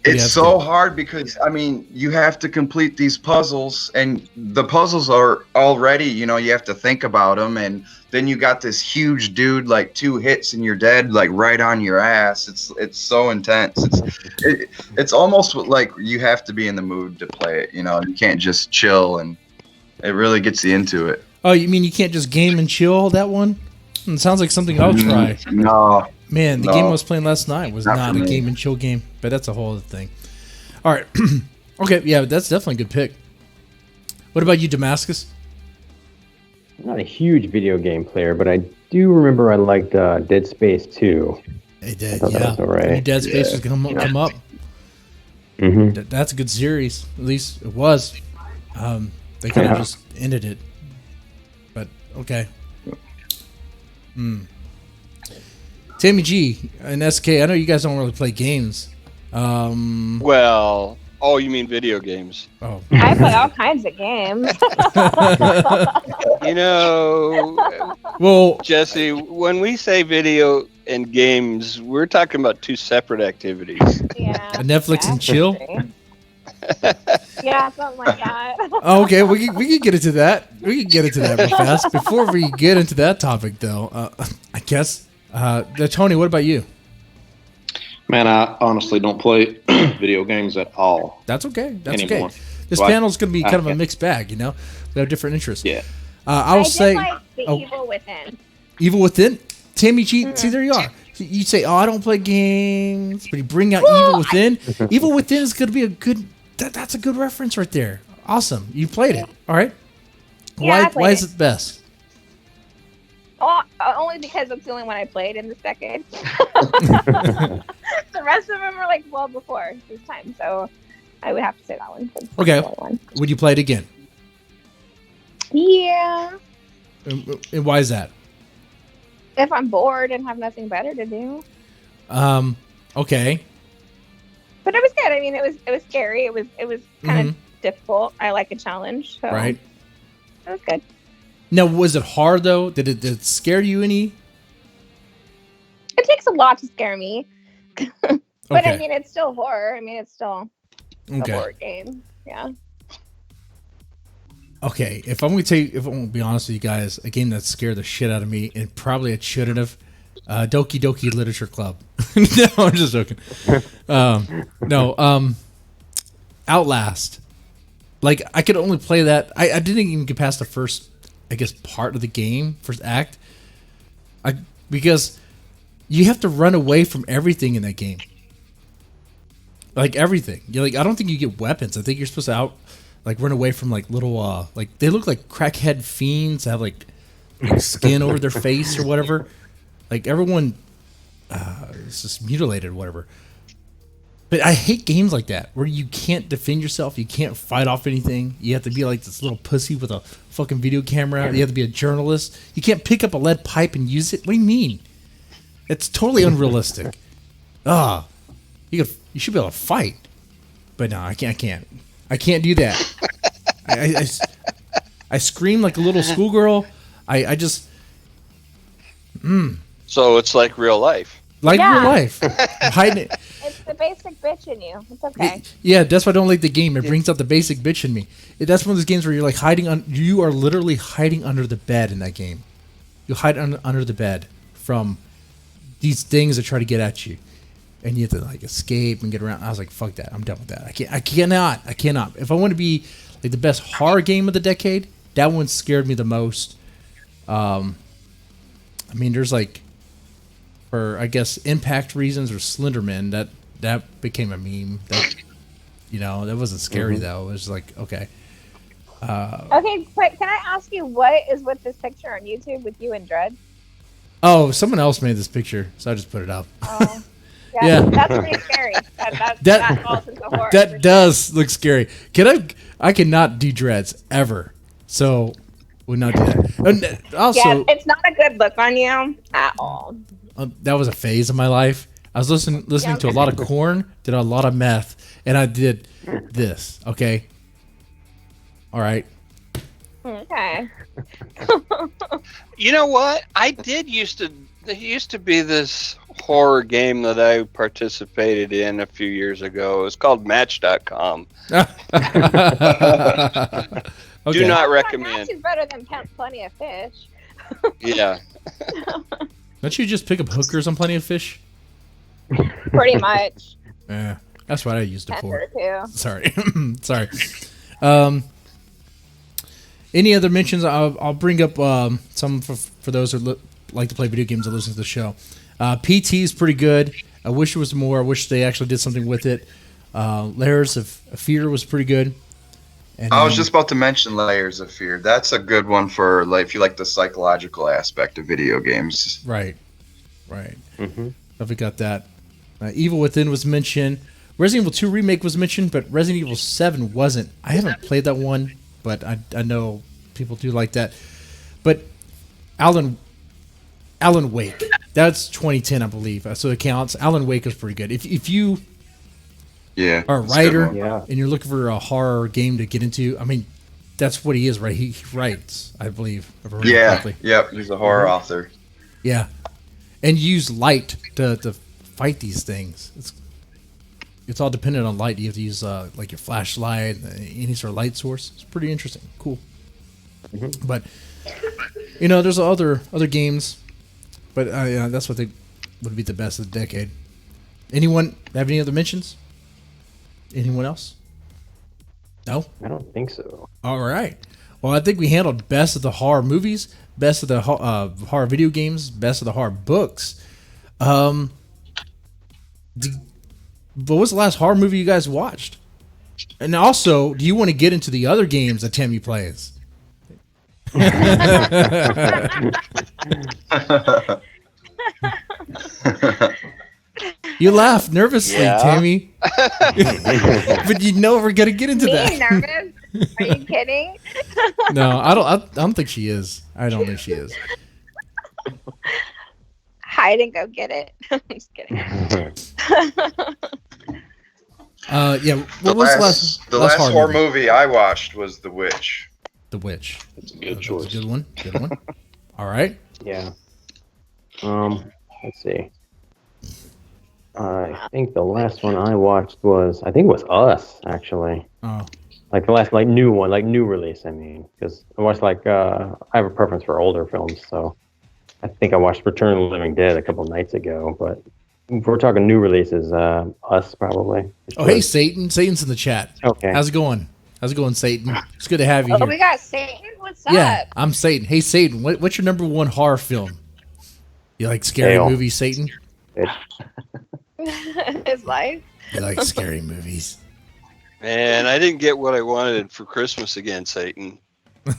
It's that's so good. hard because I mean you have to complete these puzzles, and the puzzles are already you have to think about them, and then you got this huge dude like 2 hits and you're dead like right on your ass. It's so intense. It's almost like you have to be in the mood to play it. You can't just chill, and it really gets you into it. Oh, you mean you can't just game and chill that one? It sounds like something I'll try. No. Man, the No. game I was playing last night was Not not for a me. game and chill game, but that's a whole other thing. All right. Okay, yeah, that's definitely a good pick. What about you, Damascus? I'm not a huge video game player, but I do remember I liked Dead Space 2. It did, thought that yeah. was all right. I knew Dead Space was going to come up. Mm-hmm. That's a good series. At least it was. They kind of Yeah. just ended it. But, okay. Tammy G and SK, I know you guys don't really play games. Well, oh, you mean video games? Oh. I play all kinds of games. You know, Well, Jesse, when we say video and games, we're talking about 2 separate activities. Yeah. Netflix and chill? Yeah, something like that. Oh, okay, we can get into that. We can get into that real fast. Before we get into that topic, though, I guess, Tony, what about you? Man, I honestly don't play video games at all. That's okay. That's Anymore. okay. This So panel's going to be kind of a I- mixed bag, you know? We have different interests. Yeah. I will did say, like the oh. Evil Within. Evil Within, Tammy G, see, there you are. You say, oh, I don't play games, but you bring out Evil Within. Evil Within is going to be a good, that's a good reference right there. Awesome. You played it. All right. Yeah, I Why played is it. it best? Oh, only because it's the only one I played in this decade. The rest of them were like well before this time, so I would have to say that one. 'cause it's Okay. the only one. Would you play it again? Yeah. And why is that? If I'm bored and have nothing better to do. Okay. But it was good. I mean, it was scary. It was kind of difficult. I like a challenge, so Right. it was good. Now, was it hard, though? Did it scare you any? It takes a lot to scare me, but I Okay. mean, it's still horror. I mean, it's still a Okay. horror game. Yeah. Okay, if I'm going to be honest with you guys, a game that scared the shit out of me, and probably it shouldn't have, Doki Doki Literature Club. No, I'm just joking. No, Outlast. Like, I could only play that. I didn't even get past the first, I guess, part of the game, first act. Because you have to run away from everything in that game. Like, everything. I don't think you get weapons. I think you're supposed to run away from like little like they look like crackhead fiends that have like skin over their face or whatever. Like everyone is just mutilated or whatever. But I hate games like that where you can't defend yourself, you can't fight off anything. You have to be like this little pussy with a fucking video camera. You have to be a journalist. You can't pick up a lead pipe and use it. What do you mean? It's totally unrealistic. You should be able to fight. But no, I can't. I can't do that. I scream like a little schoolgirl. I just So it's like real life. like Yeah. real life. Hiding it. It's the basic bitch in you. It's okay. Yeah, that's why I don't like the game. It brings out the basic bitch in me. That's one of those games where you're like you are literally hiding under the bed in that game. You hide under the bed from these things that try to get at you. And you have to like escape and get around. I was like, fuck that. I'm done with that. I cannot. If I want to be like the best horror game of the decade, that one scared me the most. I mean, there's like, for I guess impact reasons or Slenderman, that became a meme. That that wasn't scary though. It was like, okay. Okay, quick. Can I ask you what is with this picture on YouTube with you and Dread? Oh, someone else made this picture, so I just put it up. Oh, Yeah. That's pretty scary. That falls into horror. for That sure. does look scary. I cannot do dreads ever, so would not do that. And also, Yeah, it's not a good look on you at all. that was a phase of my life. I was listening to a lot of Korn, did a lot of meth, and I did this. Okay, all right. Okay. You know what? There used to be this horror game that I participated in a few years ago. It was called Match.com. Okay. Do not Match recommend. is better than Plenty of Fish. Yeah. Don't you just pick up hookers on Plenty of Fish? Pretty much. Yeah, that's what I used it for. Tender too. Sorry, sorry. Any other mentions? I'll bring up some for those who like to play video games and listen to the show. PT is pretty good. I wish it was more. I wish they actually did something with it. Layers of Fear was pretty good. And I was just about to mention Layers of Fear. That's a good one for like if you like the psychological aspect of video games. right. Mm-hmm. Definitely got that. Evil Within was mentioned. Resident Evil 2 Remake was mentioned, but Resident Evil 7 wasn't. I haven't played that one, but I know people do like that. But Alan Wake, that's 2010, I believe, so it counts. Alan Wake is pretty good. If you Yeah. are a that's a good writer one. Yeah. and you're looking for a horror game to get into, I mean, that's what he is, right? He writes, I believe. If I remember Yeah. correctly. Yep. He's a horror author. Yeah, and use light to fight these things. It's all dependent on light. You have to use like your flashlight, any sort of light source. It's pretty interesting, cool. Mm-hmm. But there's other games, but that's what they would be the best of the decade. Anyone have any other mentions? Anyone else? No. I don't think so. All right. Well, I think we handled best of the horror movies, best of the horror video games, best of the horror books. What was the last horror movie you guys watched? And also, do you want to get into the other games that Tammy plays? You laugh nervously, Yeah. Tammy. But you know we're gonna get into Me that. nervous? Are you kidding? No, I don't think she is. I don't think she is. Hide and go get it. I'm just kidding. Yeah. The What was last, the last horror movie I watched was The Witch. The Witch. That's a good That's choice. a good one. Good one. All right. Yeah. Let's see. I think the last one I watched was Us, actually. Oh, Like the last new one, like new release. I mean, because I watched I have a preference for older films, so I think I watched Return of the Living Dead a couple nights ago. But if we're talking new releases, Us probably. oh, hey Satan. Satan's in the chat. Okay. How's it going? How's it going, Satan? It's good to have you Oh, here. we got Satan. What's Yeah, up? I'm Satan. Hey Satan, what's your number one horror film? You like scary Hail. movies, Satan? His life. You like scary movies? Man, I didn't get what I wanted for Christmas again, Satan.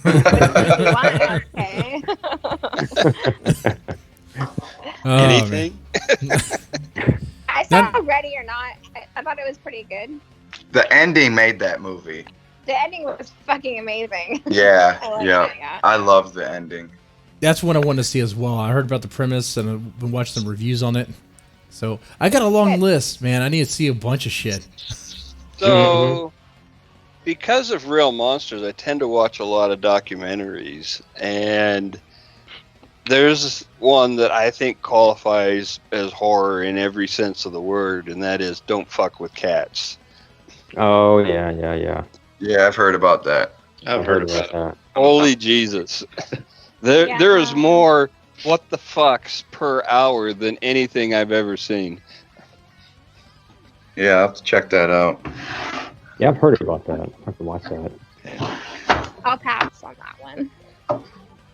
Okay. Oh, Anything? I saw Ready or Not. I thought it was pretty good. The ending made that movie. The ending was fucking amazing. Yeah. I loved Yeah. it, yeah. I love the ending. That's one I want to see as well. I heard about the premise and I've been watching some reviews on it. So I got a long Good. list, man. I need to see a bunch of shit. So, because of Real Monsters, I tend to watch a lot of documentaries, and there's one that I think qualifies as horror in every sense of the word, and that is Don't Fuck with Cats. Oh yeah. Yeah, I've heard about that. I've heard about that. Holy Jesus. There is Yeah. more what the fucks per hour than anything I've ever seen. Yeah, I'll have to check that out. Yeah, I've heard about that. I have to watch that. I'll pass on that one.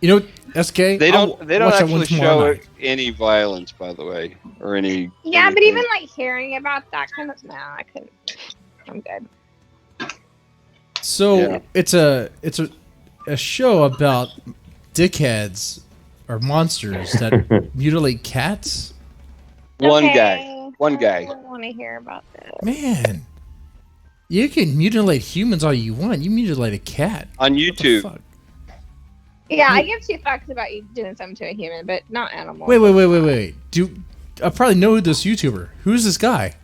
You know, SK. They I'll don't watch that actually one tomorrow show night. any violence, by the way, or any. Yeah, but anything. even like hearing about that kind of I couldn't. I'm good. So Yeah. it's a show about dickheads or monsters that mutilate cats. One Okay. guy. One guy. I don't want to hear about this. Man, you can mutilate humans all you want. You mutilate a cat. On What the YouTube. fuck? Yeah, I give two fucks about you doing something to a human, but not animals. Wait. I probably know this YouTuber. Who's this guy?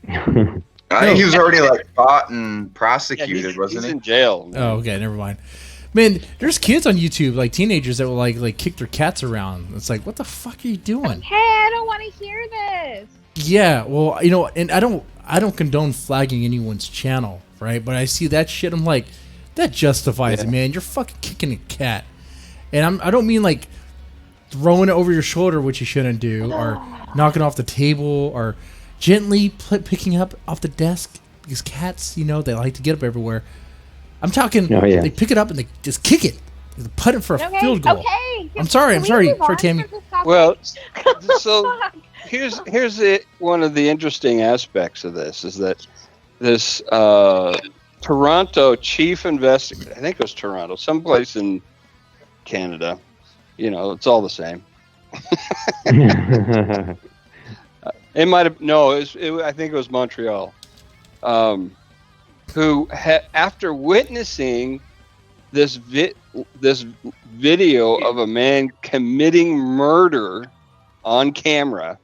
I think he was already like caught and Yeah, prosecuted, wasn't he's he? in jail. Oh, okay, never mind. Man, there's kids on YouTube, like teenagers, that will like kick their cats around. It's like, what the fuck are you doing? Hey, I don't want to hear this. Yeah, well, you know, and I don't condone flagging anyone's channel, right? But I see that shit, I'm like, that justifies it, man. You're fucking kicking a cat, and I don't mean like throwing it over your shoulder, which you shouldn't do, or knocking off the table, or gently picking up off the desk, because cats, you know, they like to get up everywhere. I'm talking, they pick it up and they just kick it. They putt it for a field goal. Okay. I'm sorry, sorry, Tammy. Well, so here's one of the interesting aspects of this is that this Toronto chief investigator, I think it was Toronto, someplace in Canada, you know, it's all the same. It might have, no, I think it was Montreal, who after witnessing this video of a man committing murder on camera,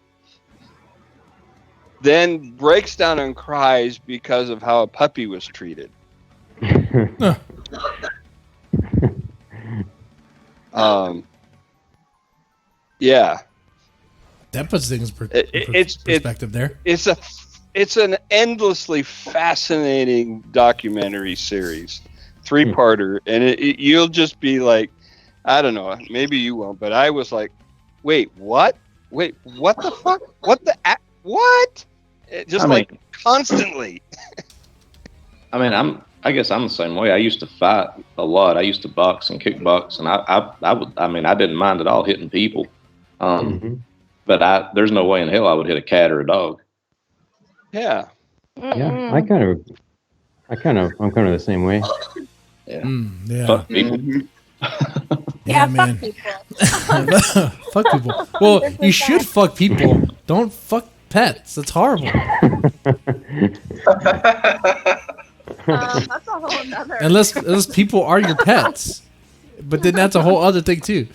then breaks down and cries because of how a puppy was treated. Yeah, that puts things in perspective there. It's an endlessly fascinating documentary series, 3-parter, and you'll just be like, I don't know, maybe you won't, but I was like, wait, what? Wait, what the fuck? What? Constantly. I guess I'm the same way. I used to fight a lot. I used to box and kickbox, and I didn't mind at all hitting people. But there's no way in hell I would hit a cat or a dog. Yeah. Yeah, I'm kind of the same way. Yeah. Yeah. Fuck people. Yeah, man. Fuck people. Fuck people. Well, you should fuck people. Don't fuck pets. That's horrible. That's a whole nother. Unless people are your pets, but then that's a whole other thing too.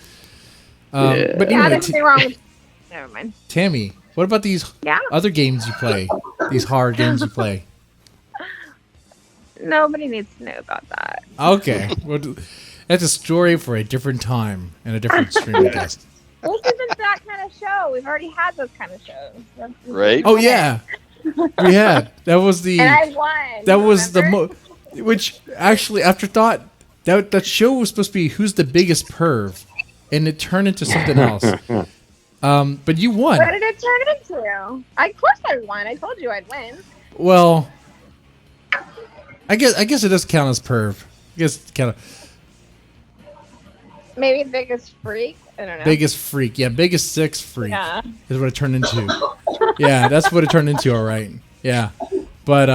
But Yeah, anyway, there's nothing wrong with. Never mind. Tammy, what about these other games you play? These horror games you play? Nobody needs to know about that. Okay, well, that's a story for a different time and a different stream, I guess. This isn't that kind of show. We've already had those kind of shows. Right? Oh yeah, we had. That was the. And I won. That was remember? which actually, after thought, that show was supposed to be Who's the Biggest Perv, and it turned into something else. But you won. What did it turn into? Of course I won. I told you I'd win. Well, I guess it does count as perv. I guess it kind of Maybe biggest freak. I don't know. biggest freak. Yeah, biggest sex freak Yeah. is what it turned into. Yeah, that's what it turned into. All right. Yeah, but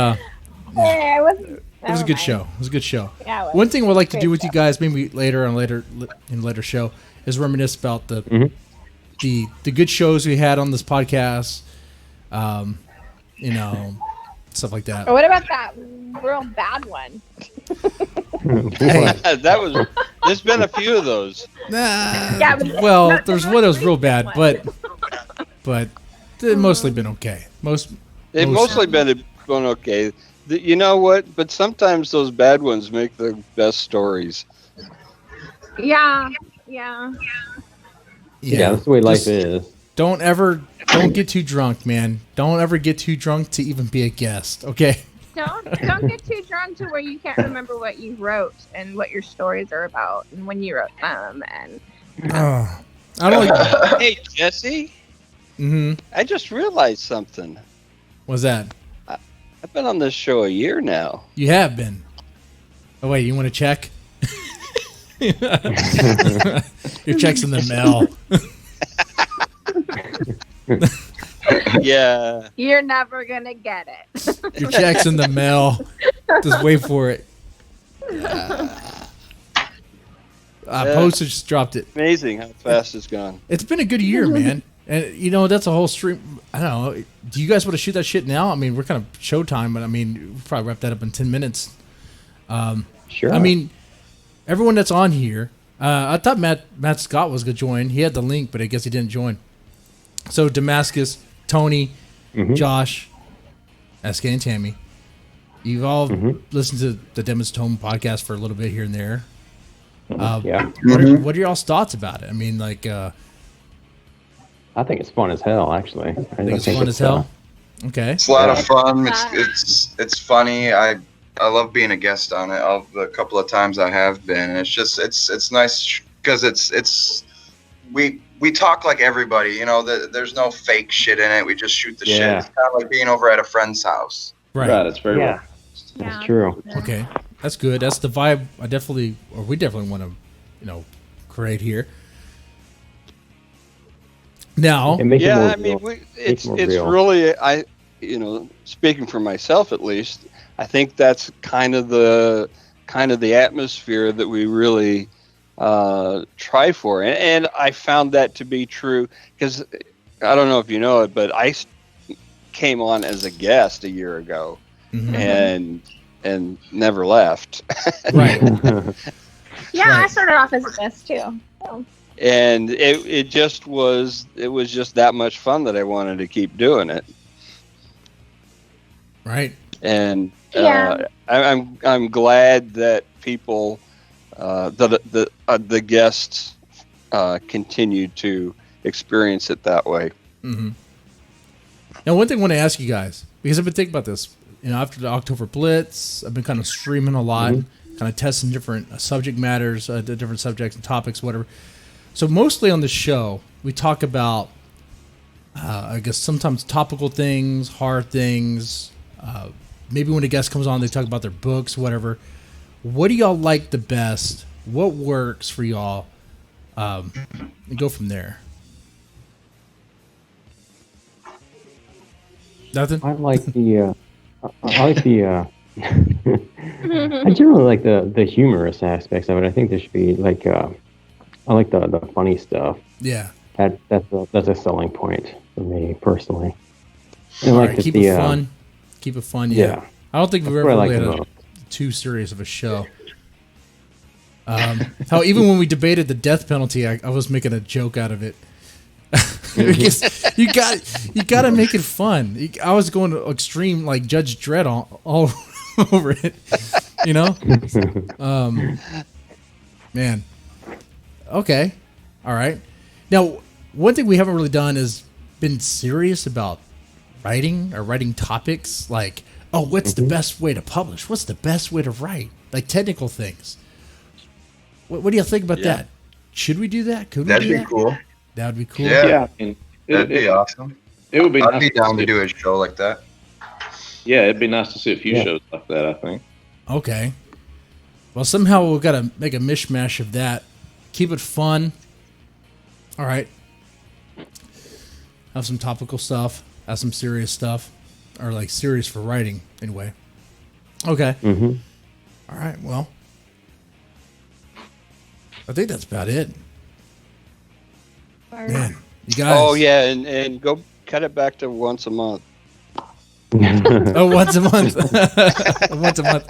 Yeah, it was a good show. It was a good show. Yeah, it was. One thing I would like to do Great with you guys, maybe later in later show, is reminisce about the good shows we had on this podcast. You know, stuff like that. Or what about that real bad one? Hey, That was. There's been a few of those. Yeah, but well, not the there's most one that was real bad, recent but they've mostly been okay. They've mostly been going okay. You know what? But sometimes those bad ones make the best stories. Yeah. Yeah, that's the way life is. Don't get too drunk, man. Don't ever get too drunk to even be a guest, okay? Don't get too drunk to where you can't remember what you wrote and what your stories are about and when you wrote them. And I don't like. Hey, Jesse. Mm-hmm. I just realized something. What's that? I've been on this show a year now. You have been. Oh wait, you want to check? Your check's in the mail. Yeah. you're never gonna get it. Your check's in the mail. Just wait for it. Postage just dropped it. Amazing how fast it's gone. It's been a good year, man. And you know that's a whole stream. I don't know. Do you guys want to shoot that shit now? I mean, we're kind of showtime, but I mean, we'll probably wrap that up in 10 minutes. Sure. I mean, everyone that's on here. I thought Matt Scott was gonna join. He had the link, but I guess he didn't join. So Damascus, Tony, Josh, SK, and Tammy. You've all listened to the Demon's Tome podcast for a little bit here and there. Yeah, What are y'all's thoughts about it? I mean, like, I think it's fun as hell. Actually, I think it's fun as hell. Okay. It's a lot of Yeah. fun. It's funny. I love being a guest on it. The couple of times I have been, and it's nice because we talk like everybody. You know, there's no fake shit in it. We just shoot the shit. Yeah. It's kind of like being over at a friend's house. Right. It's very well. That's true. Okay. That's good. That's the vibe we definitely want to, create here. Now, It makes it more Yeah, I mean, real. it's more real. really speaking for myself at least, I think that's kind of the atmosphere that we really try for, and I found that to be true because I don't know if you know it, but I came on as a guest a year ago and never left. right. Yeah, Right. I started off as a guest too. So. And it was just that much fun that I wanted to keep doing it. Right. And Yeah. I'm glad that people the guests continue to experience it that way. Mm-hmm. Now, one thing I want to ask you guys, because I've been thinking about this, after the October Blitz, I've been kind of streaming a lot, kind of testing different subject matters, different subjects and topics, whatever. So mostly on the show, we talk about, I guess, sometimes topical things, hard things. Maybe when a guest comes on, they talk about their books, whatever. What do y'all like the best? What works for y'all? And go from there. Nothing? I like the. I generally like the humorous aspects of it. I think there should be like. I like the funny stuff. Yeah. That's a selling point for me personally. I All like right, that keep the, it fun. Keep it fun. Yeah. yeah. I don't think we've That's ever what I like really the had most. too serious of a show. How even when we debated the death penalty, I was making a joke out of it. Because you got to make it fun. I was going to extreme like Judge Dredd all over it. Man. Okay. All right. Now, one thing we haven't really done is been serious about writing topics like, what's the best way to publish? What's the best way to write? Like technical things. What do you think about that? Should we do that? Could we That'd do be that? cool. That would be cool. Yeah. I mean, That'd be awesome. It would be. I'd nice be down to see- do a show like that. Yeah, it'd be nice to see a few Yeah. shows like that. I think. Okay. Well, somehow we've got to make a mishmash of that. Keep it fun. All right. Have some topical stuff. Have some serious stuff. Or like serious for writing, anyway. Okay. Mhm. All right. Well, I think that's about it. Man, you guys. Oh yeah, and go cut it back to once a month. Oh, once a month. Once a month.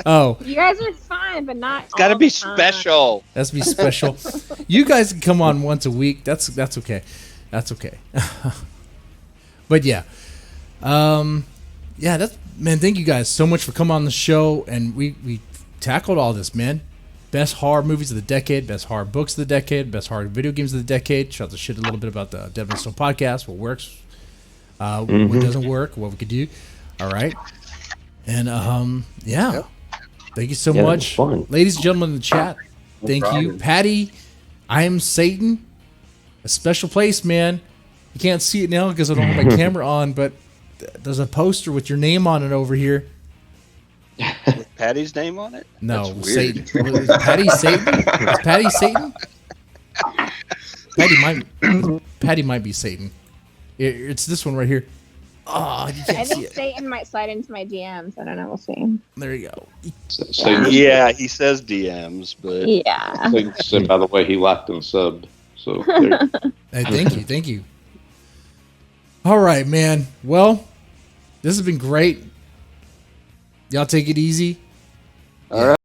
Oh, You guys are fine, but not. It's got to all be the time. special. that's be special. You guys can come on once a week. That's okay. That's okay. But yeah. Yeah, man, thank you guys so much for coming on the show, and we tackled all this, man. Best horror movies of the decade, best horror books of the decade, best horror video games of the decade. Shot the shit a little bit about the Devin Stone podcast, what works, what doesn't work, what we could do. All right. And yeah. Thank you so Yeah, that was much. fun. Ladies and gentlemen in the chat, thank you. problem. Patty, I am Satan. A special place, man. You can't see it now because I don't have my camera on, but there's a poster with your name on it over here. With Patty's name on it? No, That's weird. Satan. Is Patty Satan? Is Patty Satan? Patty might be Satan. It's this one right here. Oh, you I can't see think it. Satan might slide into my DMs. I don't know. We'll see. There you go. Yeah, he says DMs, but Yeah. Said by the way, he liked and subbed. So there. Hey, thank you. All right, man. Well, this has been great. Y'all take it easy. all right.